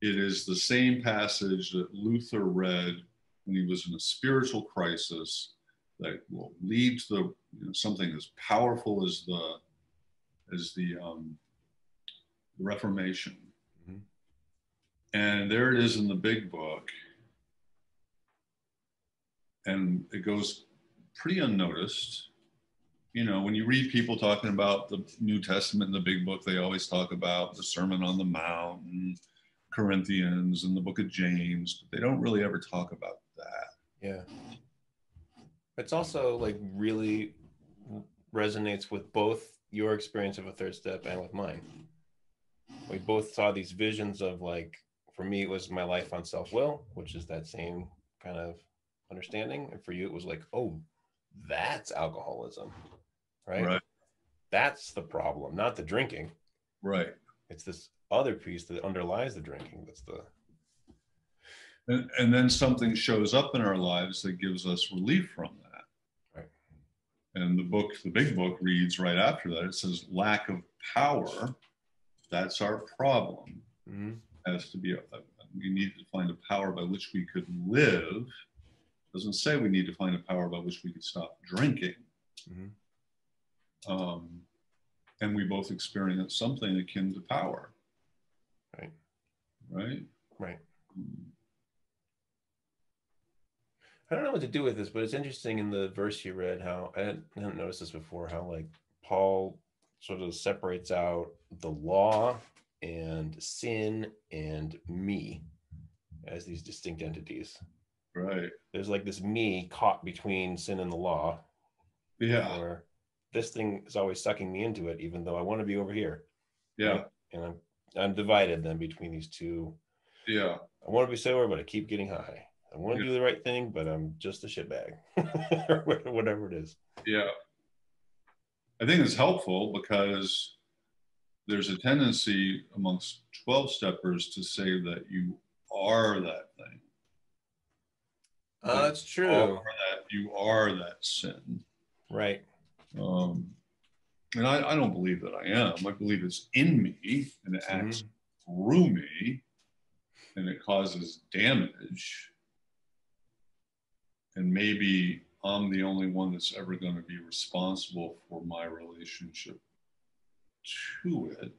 [SPEAKER 1] it is the same passage that Luther read when he was in a spiritual crisis that will lead to the, something as powerful as the Reformation. Mm-hmm. And there it is in the big book. And it goes pretty unnoticed. You know, when you read people talking about the New Testament in the big book, they always talk about the Sermon on the Mount and Corinthians and the book of James, but they don't really ever talk about that.
[SPEAKER 2] Yeah. It's also like really resonates with both your experience of a third step and with mine. We both saw these visions of, like, for me, it was my life on self-will, which is that same kind of understanding. And for you, it was like, oh, that's alcoholism, right? That's the problem, not the drinking.
[SPEAKER 1] Right.
[SPEAKER 2] It's this other piece that underlies the drinking. That's the...
[SPEAKER 1] And then something shows up in our lives that gives us relief from that.
[SPEAKER 2] Right.
[SPEAKER 1] And the big book reads right after that. It says, lack of power, that's our problem. Mm-hmm. Has to be We need to find a power by which we could live. It doesn't say we need to find a power by which we could stop drinking. And we both experience something akin to power.
[SPEAKER 2] Right.
[SPEAKER 1] Right?
[SPEAKER 2] Right. I don't know what to do with this, but it's interesting in the verse you read how, I hadn't noticed this before, how like Paul sort of separates out the law and sin and me as these distinct entities.
[SPEAKER 1] Right.
[SPEAKER 2] There's like this me caught between sin and the law.
[SPEAKER 1] Yeah.
[SPEAKER 2] Or this thing is always sucking me into it, even though I want to be over here.
[SPEAKER 1] Yeah.
[SPEAKER 2] Right? And I'm divided then between these two.
[SPEAKER 1] Yeah.
[SPEAKER 2] I want to be sober, but I keep getting high. I want to do the right thing, but I'm just a shitbag, or whatever it is.
[SPEAKER 1] Yeah. I think it's helpful because there's a tendency amongst 12-steppers to say that you are that thing.
[SPEAKER 2] That's true.
[SPEAKER 1] You are that sin.
[SPEAKER 2] Right.
[SPEAKER 1] And I don't believe that I am. I believe it's in me and it acts through me and it causes damage. And maybe I'm the only one that's ever going to be responsible for my relationship to it.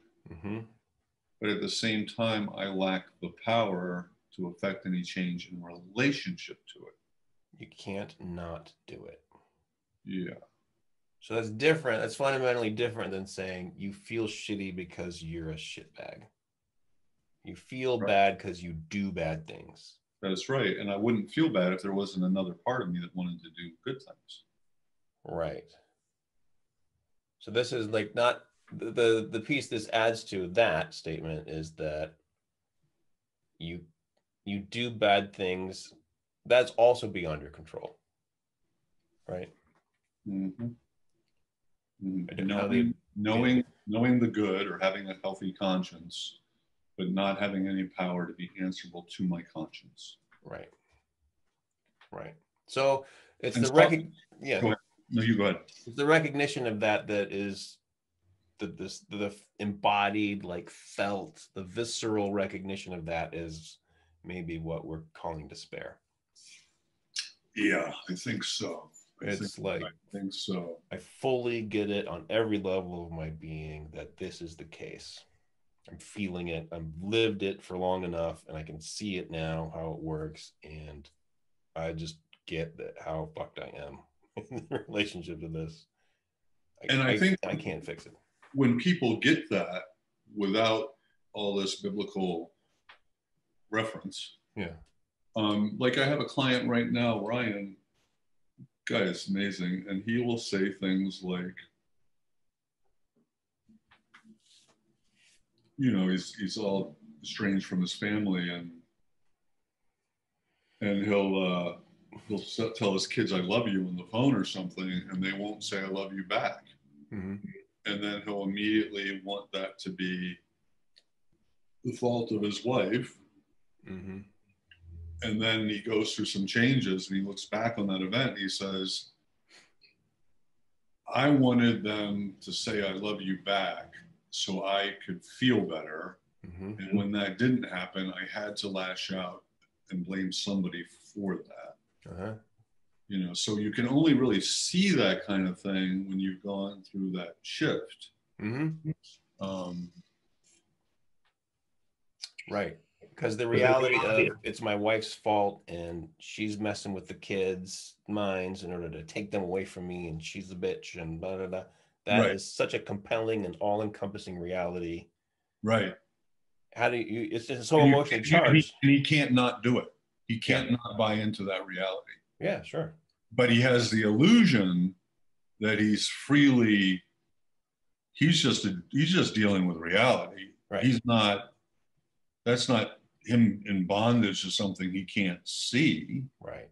[SPEAKER 1] But at the same time, I lack the power to affect any change in relationship to it.
[SPEAKER 2] You can't not do it.
[SPEAKER 1] Yeah.
[SPEAKER 2] So that's different. That's fundamentally different than saying you feel shitty because you're a shitbag. You feel bad because you do bad things.
[SPEAKER 1] That's right. And I wouldn't feel bad if there wasn't another part of me that wanted to do good things.
[SPEAKER 2] Right. So this is like not the piece this adds to that statement is that you do bad things. That's also beyond your control. Right.
[SPEAKER 1] Knowing the good or having a healthy conscience, but not having any power to be answerable to my conscience.
[SPEAKER 2] Right. Right. So it's
[SPEAKER 1] and
[SPEAKER 2] the
[SPEAKER 1] No, you go ahead.
[SPEAKER 2] It's the recognition of that is the embodied, like felt, the visceral recognition of that is maybe what we're calling despair.
[SPEAKER 1] Yeah, I think so.
[SPEAKER 2] I
[SPEAKER 1] think so.
[SPEAKER 2] I fully get it on every level of my being that this is the case. I'm feeling it. I've lived it for long enough and I can see it now, how it works. And I just get that how fucked I am in relationship to this. I think I can't fix it.
[SPEAKER 1] When people get that without all this biblical reference.
[SPEAKER 2] Yeah.
[SPEAKER 1] Like I have a client right now, Ryan, guy is amazing. And he will say things like, you know, he's all estranged from his family and he'll tell his kids, I love you on the phone or something. And they won't say, I love you back. And then he'll immediately want that to be the fault of his wife. And then he goes through some changes and he looks back on that event and he says, I wanted them to say I love you back so I could feel better. And when that didn't happen, I had to lash out and blame somebody for that. You know, so you can only really see that kind of thing when you've gone through that shift.
[SPEAKER 2] Right. Because the reality of it's my wife's fault and she's messing with the kids' minds in order to take them away from me and she's a bitch and blah, blah, blah. That is such a compelling and all-encompassing reality.
[SPEAKER 1] Right.
[SPEAKER 2] How do you, it's just so emotionally charged.
[SPEAKER 1] And he can't not do it. He can't not buy into that reality.
[SPEAKER 2] Yeah, sure.
[SPEAKER 1] But he has the illusion that he's just dealing with reality.
[SPEAKER 2] Right.
[SPEAKER 1] That's not him in bondage to something he can't see.
[SPEAKER 2] Right.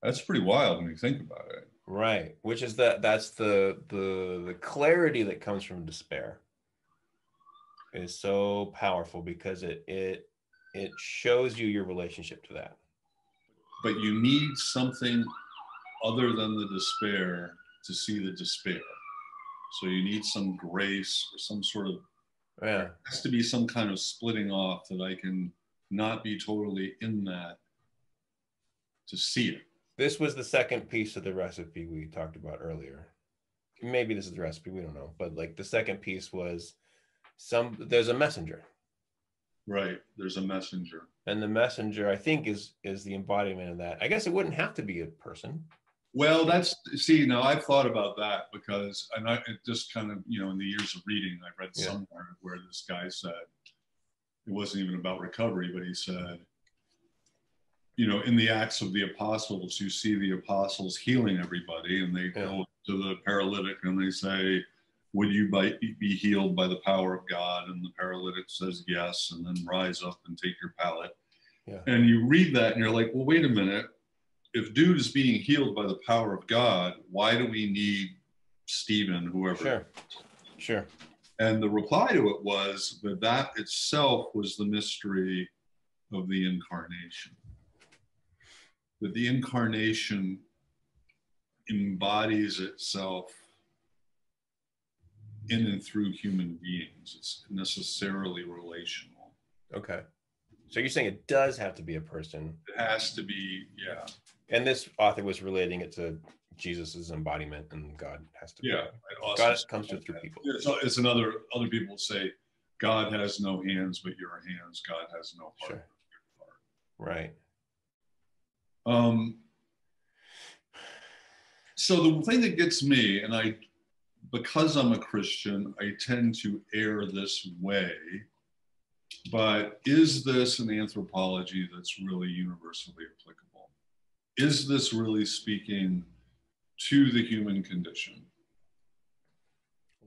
[SPEAKER 1] That's pretty wild when you think about it.
[SPEAKER 2] Right. Which is that's the clarity that comes from despair is so powerful because it shows you your relationship to that.
[SPEAKER 1] But you need something other than the despair to see the despair. So you need some grace or some sort of
[SPEAKER 2] Yeah.
[SPEAKER 1] There has to be some kind of splitting off that I can not be totally in that to see it.
[SPEAKER 2] This was the second piece of the recipe we talked about earlier. Maybe this is the recipe, we don't know. But like the second piece was there's a messenger.
[SPEAKER 1] Right. There's a messenger.
[SPEAKER 2] And the messenger, I think, is the embodiment of that. I guess it wouldn't have to be a person.
[SPEAKER 1] Well, now I've thought about that because, and it just kind of, in the years of reading, I read somewhere where this guy said, it wasn't even about recovery, but he said, in the Acts of the Apostles, you see the apostles healing everybody, and they go to the paralytic and they say, would you be healed by the power of God? And the paralytic says yes, and then rise up and take your pallet.
[SPEAKER 2] Yeah.
[SPEAKER 1] And you read that and you're like, well, wait a minute. If dude is being healed by the power of God, why do we need Stephen, whoever?
[SPEAKER 2] Sure.
[SPEAKER 1] And the reply to it was that itself was the mystery of the incarnation. That the incarnation embodies itself in and through human beings. It's necessarily relational.
[SPEAKER 2] Okay. So you're saying it does have to be a person.
[SPEAKER 1] It has to be, yeah.
[SPEAKER 2] And this author was relating it to Jesus's embodiment, and God has to be.
[SPEAKER 1] Yeah.
[SPEAKER 2] God comes through people.
[SPEAKER 1] It's other people say, God has no hands but your hands. God has no heart but your heart.
[SPEAKER 2] Right.
[SPEAKER 1] So the thing that gets me, and because I'm a Christian, I tend to err this way, but is this an anthropology that's really universally applicable? Is this really speaking to the human condition?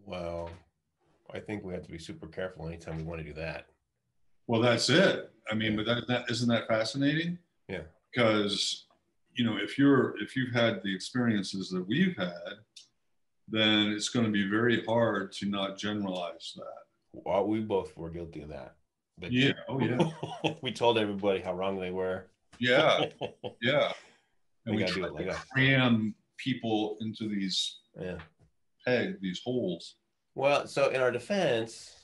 [SPEAKER 2] Well, I think we have to be super careful anytime we want to do that.
[SPEAKER 1] Well, that's it. I mean, but isn't that fascinating?
[SPEAKER 2] Yeah.
[SPEAKER 1] Because, if you've had the experiences that we've had, then it's going to be very hard to not generalize that.
[SPEAKER 2] Well, we both were guilty of that.
[SPEAKER 1] But yeah. Oh, yeah.
[SPEAKER 2] We told everybody how wrong they were.
[SPEAKER 1] Yeah. Yeah. And we
[SPEAKER 2] gotta do it
[SPEAKER 1] like cram people into these these holes.
[SPEAKER 2] Well, so in our defense,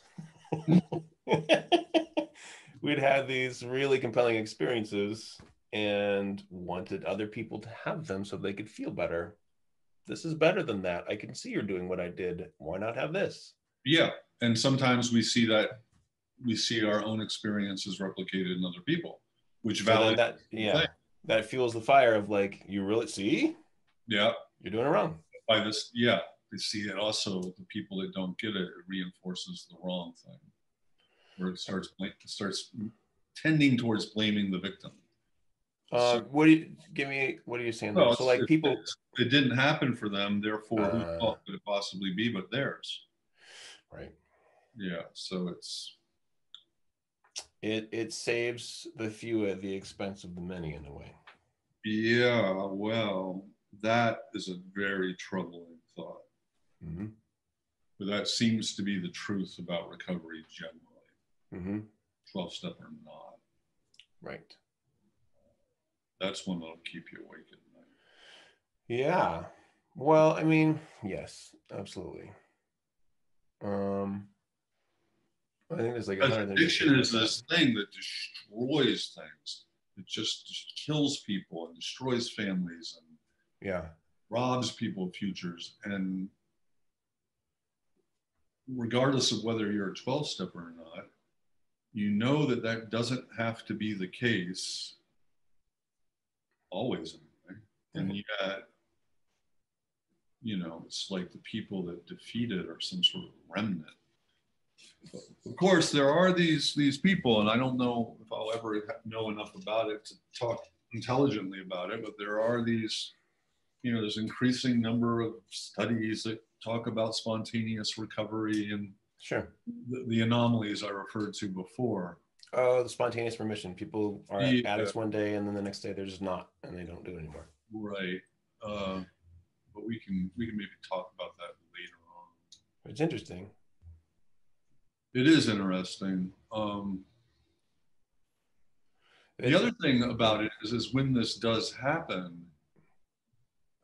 [SPEAKER 2] we'd had these really compelling experiences and wanted other people to have them so they could feel better. This is better than that. I can see you're doing what I did. Why not have this? Yeah.
[SPEAKER 1] And sometimes we see our own experiences replicated in other people, which validates
[SPEAKER 2] that fuels the fire of like, you really see?
[SPEAKER 1] Yeah.
[SPEAKER 2] You're doing it wrong.
[SPEAKER 1] By this, yeah. They see it also, the people that don't get it reinforces the wrong thing. Where it starts tending towards blaming the victim.
[SPEAKER 2] What are you saying? Well, so like people,
[SPEAKER 1] it didn't happen for them, therefore who thought could it possibly be but theirs?
[SPEAKER 2] Right.
[SPEAKER 1] Yeah. So
[SPEAKER 2] it saves the few at the expense of the many in a way.
[SPEAKER 1] Yeah. Well, that is a very troubling thought.
[SPEAKER 2] Mm-hmm.
[SPEAKER 1] But that seems to be the truth about recovery generally.
[SPEAKER 2] Mm-hmm.
[SPEAKER 1] 12-step or not.
[SPEAKER 2] Right.
[SPEAKER 1] That's one that'll keep you awake at night.
[SPEAKER 2] Yeah. Well, I mean, yes, absolutely. I think there's like
[SPEAKER 1] addiction is this thing that destroys things. It just kills people and destroys families and robs people of futures. And regardless of whether you're a 12-stepper or not, you know that doesn't have to be the case always anyway. And yet, it's like the people that defeat it are some sort of remnant. But of course, there are these people, and I don't know if I'll ever know enough about it to talk intelligently about it, but there are these, there's an increasing number of studies that talk about spontaneous recovery and the anomalies I referred to before.
[SPEAKER 2] Oh, the spontaneous remission. People are addicts one day, and then the next day they're just not, and they don't do it anymore.
[SPEAKER 1] Right. But we can maybe talk about that later on.
[SPEAKER 2] It's interesting.
[SPEAKER 1] It is interesting. The other thing about it is when this does happen,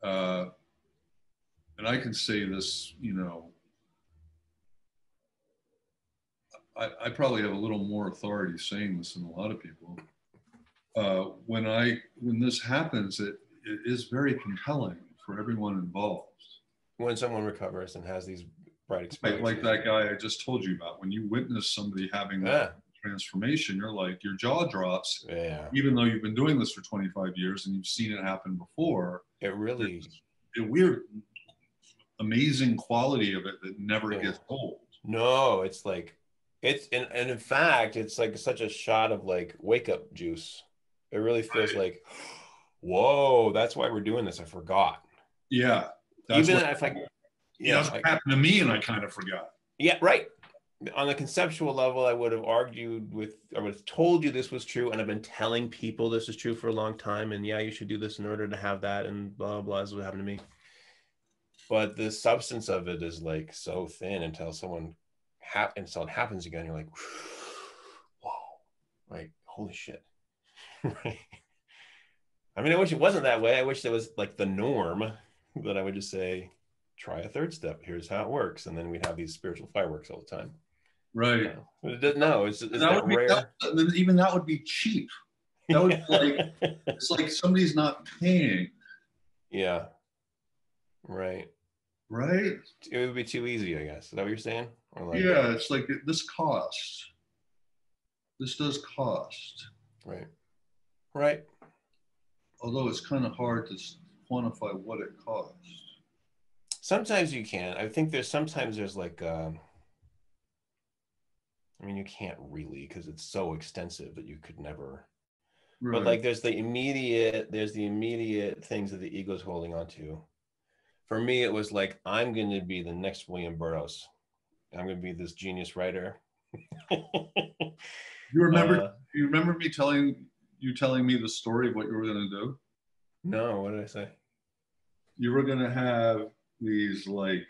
[SPEAKER 1] and I can say this, I probably have a little more authority saying this than a lot of people. When this happens, it is very compelling for everyone involved.
[SPEAKER 2] When someone recovers and has these bright experiences.
[SPEAKER 1] Like that guy I just told you about. When you witness somebody having that transformation, you're like, your jaw drops.
[SPEAKER 2] Yeah.
[SPEAKER 1] Even though you've been doing this for 25 years and you've seen it happen before.
[SPEAKER 2] It really.
[SPEAKER 1] A weird, amazing quality of it that never gets old.
[SPEAKER 2] No, it's like, and in fact, it's like such a shot of like wake up juice. It really feels like, whoa, that's why we're doing this. I forgot.
[SPEAKER 1] Yeah.
[SPEAKER 2] Even if I,
[SPEAKER 1] yeah, it happened to me and I kind of forgot.
[SPEAKER 2] Yeah, right. On the conceptual level, I would have told you this was true, and I've been telling people this is true for a long time, and yeah, you should do this in order to have that, and blah, blah, blah, is what happened to me. But the substance of it is like so thin until something happens again, you're like, whoa, like, holy shit. Right. I mean, I wish it wasn't that way. I wish there was like the norm that I would just say, try a third step. Here's how it works. And then we'd have these spiritual fireworks all the time.
[SPEAKER 1] Right.
[SPEAKER 2] No, it's that rare.
[SPEAKER 1] Even that would be cheap. That would be like, it's like somebody's not paying.
[SPEAKER 2] Yeah. Right.
[SPEAKER 1] Right.
[SPEAKER 2] It would be too easy, I guess. Is that what you're saying? Or like,
[SPEAKER 1] yeah, it's like this costs. This does cost.
[SPEAKER 2] Right. Right.
[SPEAKER 1] Although it's kind of hard to quantify what it costs.
[SPEAKER 2] Sometimes you can. I think sometimes there's like, I mean, you can't really because it's so extensive that you could never. Right. But like, there's the immediate things that the ego's holding on to. For me, it was like, I'm going to be the next William Burroughs. I'm going to be this genius writer.
[SPEAKER 1] You remember me telling me the story of what you were going to do?
[SPEAKER 2] No, what did I say?
[SPEAKER 1] You were going to have these like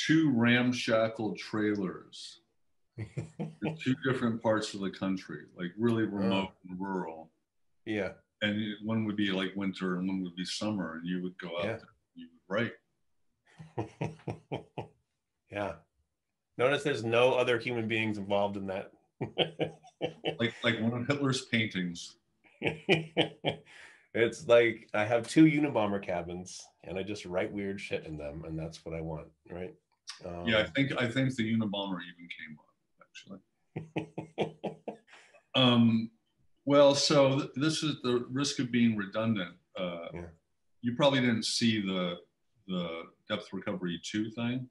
[SPEAKER 1] 2 ramshackle trailers in 2 different parts of the country, like really remote and rural.
[SPEAKER 2] Yeah.
[SPEAKER 1] And one would be like winter and one would be summer, and you would go out there and you would write.
[SPEAKER 2] Yeah. Notice there's no other human beings involved in that.
[SPEAKER 1] like one of Hitler's paintings.
[SPEAKER 2] It's like I have 2 Unabomber cabins and I just write weird shit in them, and that's what I want, right?
[SPEAKER 1] Yeah, I think the Unabomber even came up, actually. Well, so this is the risk of being redundant. You probably didn't see the depth recovery 2 thing.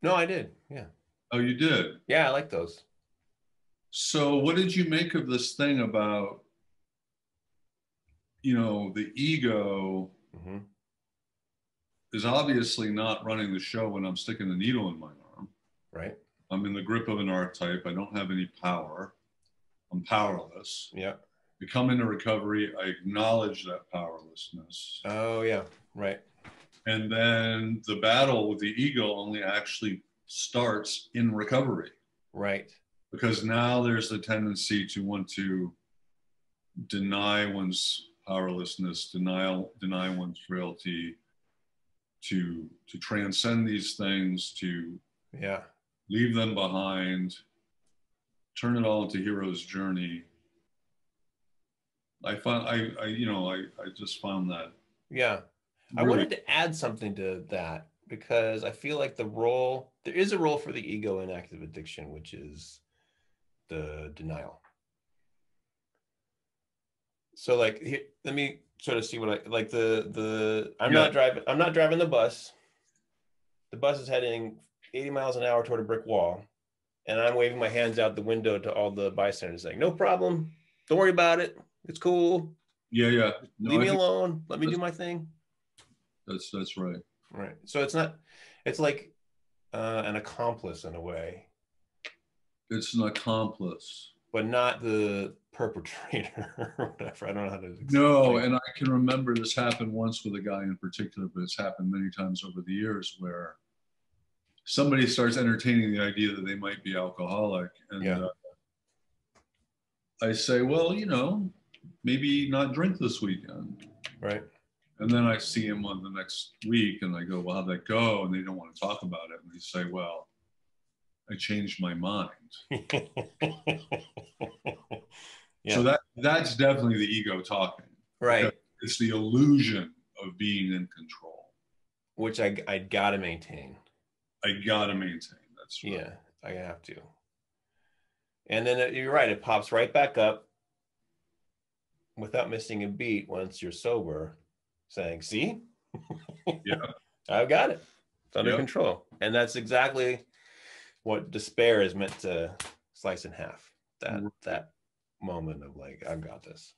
[SPEAKER 2] No, I did. Yeah.
[SPEAKER 1] Oh, you did?
[SPEAKER 2] Yeah, I like those.
[SPEAKER 1] So what did you make of this thing about, the ego is obviously not running the show when I'm sticking the needle in my arm.
[SPEAKER 2] Right. I'm
[SPEAKER 1] in the grip of an archetype. I don't have any power. I'm powerless.
[SPEAKER 2] Yeah.
[SPEAKER 1] I come into recovery. I acknowledge that powerlessness.
[SPEAKER 2] Oh, yeah. Right.
[SPEAKER 1] And then the battle with the ego only actually starts in recovery.
[SPEAKER 2] Right.
[SPEAKER 1] Because now there's the tendency to want to deny one's powerlessness, deny one's frailty, to transcend these things, to leave them behind, turn it all into hero's journey. I just found that.
[SPEAKER 2] Yeah. Really, I wanted to add something to that because I feel like there is a role for the ego in active addiction, which is the denial. So like, let me sort of see what I like. I'm not driving the bus. The bus is heading 80 miles an hour toward a brick wall, and I'm waving my hands out the window to all the bystanders, saying, "No problem. Don't worry about it. It's cool.
[SPEAKER 1] Yeah.
[SPEAKER 2] No, leave me alone. Let me do my thing."
[SPEAKER 1] That's right.
[SPEAKER 2] Right. So it's like an accomplice in a way.
[SPEAKER 1] It's an accomplice.
[SPEAKER 2] But not the perpetrator or whatever. I don't know how to explain.
[SPEAKER 1] No, and I can remember this happened once with a guy in particular, but it's happened many times over the years where somebody starts entertaining the idea that they might be alcoholic. And I say, well, maybe not drink this weekend.
[SPEAKER 2] Right.
[SPEAKER 1] And then I see him on the next week and I go, well, how'd that go? And they don't want to talk about it. And they say, well, I changed my mind.
[SPEAKER 2] Yeah.
[SPEAKER 1] So that's definitely the ego talking.
[SPEAKER 2] Right.
[SPEAKER 1] It's the illusion of being in control.
[SPEAKER 2] Which I gotta maintain.
[SPEAKER 1] I gotta maintain. That's right.
[SPEAKER 2] Yeah, I have to. And then you're right, it pops right back up without missing a beat once you're sober, saying, see,
[SPEAKER 1] Yeah.
[SPEAKER 2] I've got it. It's under
[SPEAKER 1] Yep.
[SPEAKER 2] control. And that's exactly what despair is meant to slice in half. That moment of like, I've got this.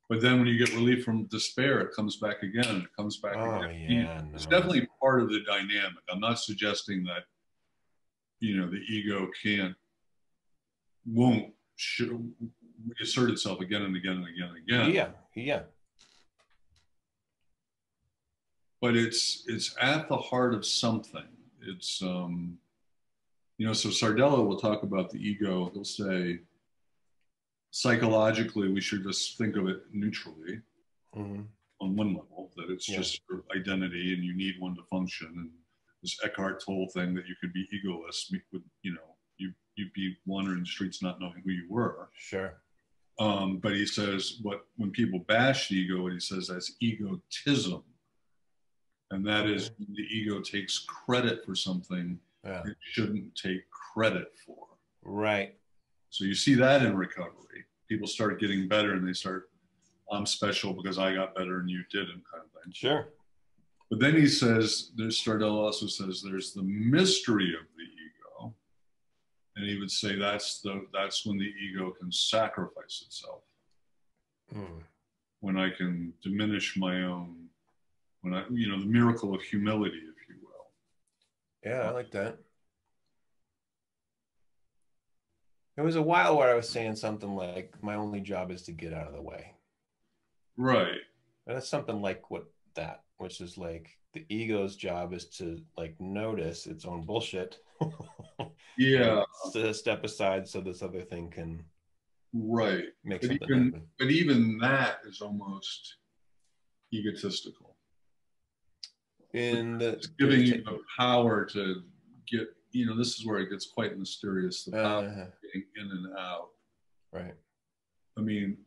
[SPEAKER 1] But then when you get relief from despair, it comes back again. It comes back again.
[SPEAKER 2] Yeah,
[SPEAKER 1] it's definitely part of the dynamic. I'm not suggesting that, the ego won't reassert itself again and again and again and again.
[SPEAKER 2] Yeah, yeah.
[SPEAKER 1] But it's at the heart of something. It's so Sardello will talk about the ego. He'll say psychologically we should just think of it neutrally on one level, that it's just your identity and you need one to function. And this Eckhart Tolle thing that you could be egoless would, you'd be wandering the streets not knowing who you were.
[SPEAKER 2] Sure.
[SPEAKER 1] But he says when people bash the ego, what he says, that's egotism. And that is when the ego takes credit for something it shouldn't take credit for.
[SPEAKER 2] Right.
[SPEAKER 1] So you see that in recovery. People start getting better and they start, I'm special because I got better and you didn't, kind of thing.
[SPEAKER 2] Sure.
[SPEAKER 1] But then he says, Stardello also says there's the mystery of the ego. And he would say that's when the ego can sacrifice itself. When I can diminish my own, the miracle of humility, if you will.
[SPEAKER 2] Yeah, I like that. There was a while where I was saying something like, my only job is to get out of the way.
[SPEAKER 1] Right.
[SPEAKER 2] And that's something like which is like the ego's job is to like notice its own bullshit.
[SPEAKER 1] Yeah.
[SPEAKER 2] To step aside so this other thing can make something happen.
[SPEAKER 1] But even that is almost egotistical. It's giving you the power to get, this is where it gets quite mysterious, the power of getting in and out.
[SPEAKER 2] Right.
[SPEAKER 1] I mean,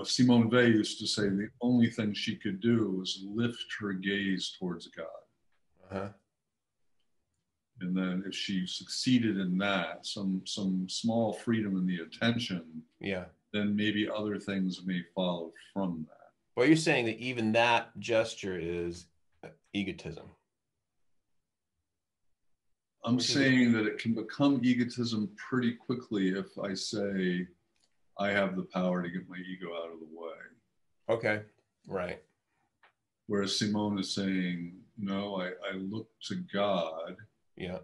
[SPEAKER 1] Simone Weil used to say the only thing she could do was lift her gaze towards God. And then if she succeeded in that, some small freedom in the attention, then maybe other things may follow from that.
[SPEAKER 2] Well, you're saying that even that gesture is egotism.
[SPEAKER 1] I'm saying that it can become egotism pretty quickly if I say I have the power to get my ego out of the way.
[SPEAKER 2] Okay, right.
[SPEAKER 1] Whereas Simone is saying, no, I look to God.
[SPEAKER 2] Yeah.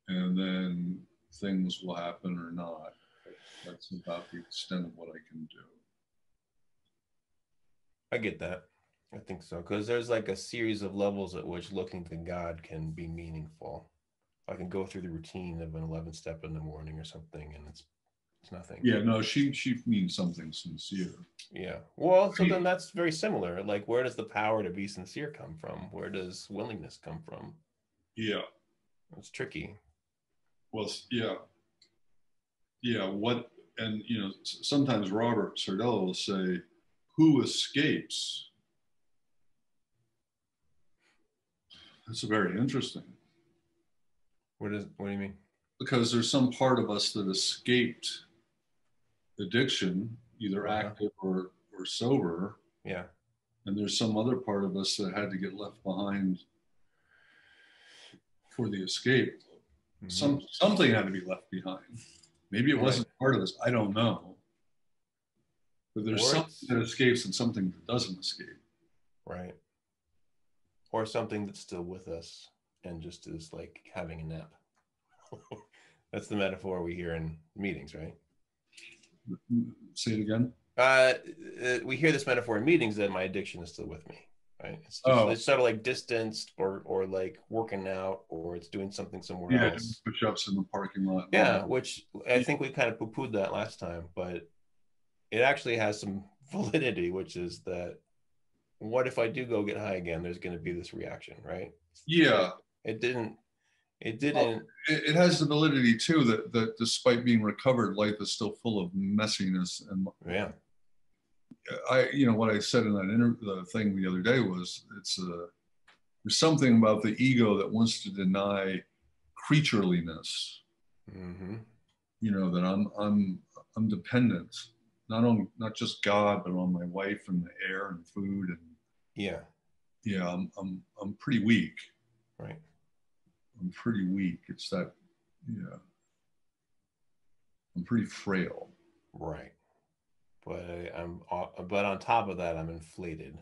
[SPEAKER 1] And then things will happen or not. That's about the extent of what I can do.
[SPEAKER 2] I get that. I think so. Because there's like a series of levels at which looking to God can be meaningful. I can go through the routine of an 11 step in the morning or something, and it's nothing.
[SPEAKER 1] Yeah, no, she means something sincere.
[SPEAKER 2] Yeah. Well, so then that's very similar. Like, where does the power to be sincere come from? Where does willingness come from?
[SPEAKER 1] Yeah.
[SPEAKER 2] It's tricky.
[SPEAKER 1] Well, yeah. Yeah, sometimes Robert Sardello will say, who escapes? That's very interesting.
[SPEAKER 2] What do you mean?
[SPEAKER 1] Because there's some part of us that escaped addiction, either active or sober.
[SPEAKER 2] Yeah.
[SPEAKER 1] And there's some other part of us that had to get left behind for the escape. Something had to be left behind. Maybe it wasn't part of us. I don't know. But there's something that escapes and something that doesn't escape.
[SPEAKER 2] Right. Or something that's still with us and just is like having a nap. That's the metaphor we hear in meetings, right?
[SPEAKER 1] Say it again.
[SPEAKER 2] We hear this metaphor in meetings that my addiction is still with me, right? It's sort of like distanced or like working out, or it's doing something somewhere else.
[SPEAKER 1] Push-ups in the parking lot.
[SPEAKER 2] Yeah, which I think we kind of poo-pooed that last time, but it actually has some validity, which is that what if I do go get high again? There's going to be this reaction, right?
[SPEAKER 1] Yeah.
[SPEAKER 2] It didn't. It didn't.
[SPEAKER 1] It has the validity too that despite being recovered, life is still full of messiness. And
[SPEAKER 2] Yeah.
[SPEAKER 1] What I said in that the thing the other day was there's something about the ego that wants to deny creatureliness.
[SPEAKER 2] Mm-hmm.
[SPEAKER 1] That I'm dependent, not just God, but on my wife and the air and food and
[SPEAKER 2] yeah,
[SPEAKER 1] I'm pretty weak.
[SPEAKER 2] Right.
[SPEAKER 1] I'm pretty weak. It's that, yeah. I'm pretty frail.
[SPEAKER 2] Right. But on top of that, I'm inflated.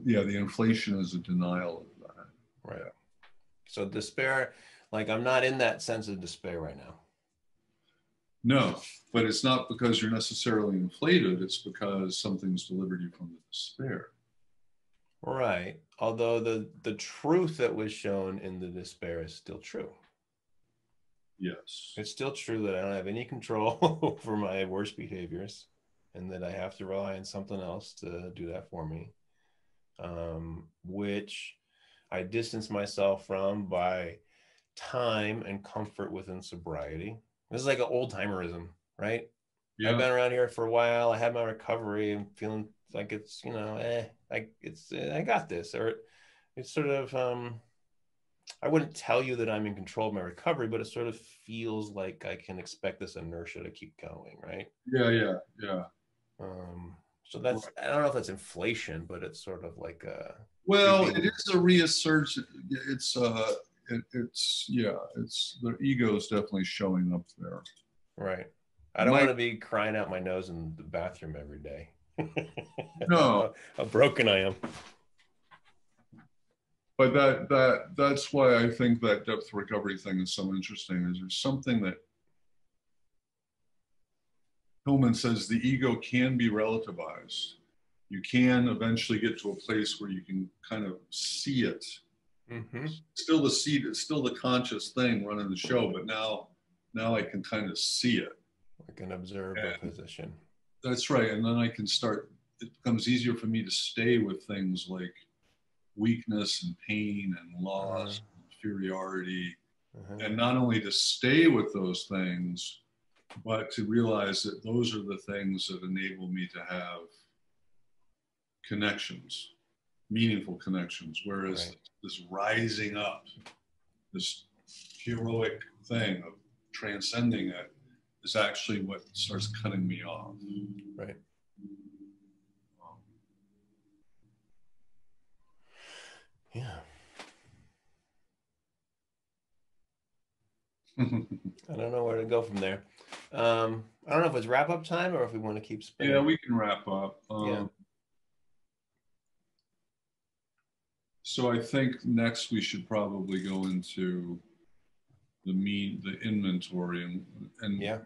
[SPEAKER 1] Yeah, the inflation is a denial of that.
[SPEAKER 2] Right. Yeah. So despair, like I'm not in that sense of despair right now.
[SPEAKER 1] No, but it's not because you're necessarily inflated. It's because something's delivered you from the despair.
[SPEAKER 2] Right. Although the truth that was shown in the despair is still true.
[SPEAKER 1] Yes.
[SPEAKER 2] It's still true that I don't have any control over my worst behaviors and that I have to rely on something else to do that for me, which I distance myself from by time and comfort within sobriety. This is like an old timerism, right? Yeah. I've been around here for a while. I had my recovery. I'm feeling like it's, I got this. Or it's sort of, I wouldn't tell you that I'm in control of my recovery, but it sort of feels like I can expect this inertia to keep going, right?
[SPEAKER 1] Yeah.
[SPEAKER 2] So that's, I don't know if that's inflation, but it's sort of like a.
[SPEAKER 1] Well, it is a reassertion. It's the ego is definitely showing up there.
[SPEAKER 2] Right. I don't want to be crying out my nose in the bathroom every day.
[SPEAKER 1] No.
[SPEAKER 2] How broken I am.
[SPEAKER 1] But that's why I think that depth recovery thing is so interesting. Is there's something that Hillman says the ego can be relativized. You can eventually get to a place where you can kind of see it. Mm-hmm. Still the seed, it's still the conscious thing running the show, but now I can kind of see it.
[SPEAKER 2] I can observe a position.
[SPEAKER 1] That's right. And then I can start, it becomes easier for me to stay with things like weakness and pain and loss and inferiority. And not only to stay with those things, but to realize that those are the things that enable me to have connections, meaningful connections. Whereas this rising up, this heroic thing of transcending it is actually what starts cutting me off.
[SPEAKER 2] Right. Yeah. I don't know where to go from there. I don't know if it's wrap up time or if we want to keep spinning.
[SPEAKER 1] Yeah, we can wrap up.
[SPEAKER 2] Yeah.
[SPEAKER 1] So I think next we should probably go into the inventory and
[SPEAKER 2] yeah.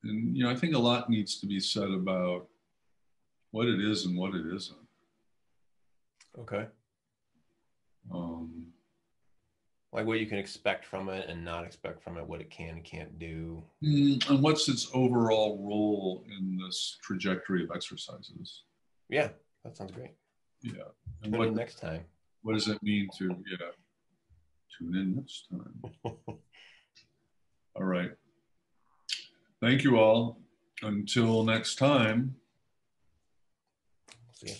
[SPEAKER 1] And I think a lot needs to be said about what it is and what it isn't.
[SPEAKER 2] Okay. Like what you can expect from it and not expect from it, what it can and can't do.
[SPEAKER 1] And what's its overall role in this trajectory of exercises?
[SPEAKER 2] Yeah, that sounds great.
[SPEAKER 1] Yeah. And
[SPEAKER 2] tune in next time.
[SPEAKER 1] What does it mean to, tune in next time. All right. Thank you all. Until next time.
[SPEAKER 2] See you.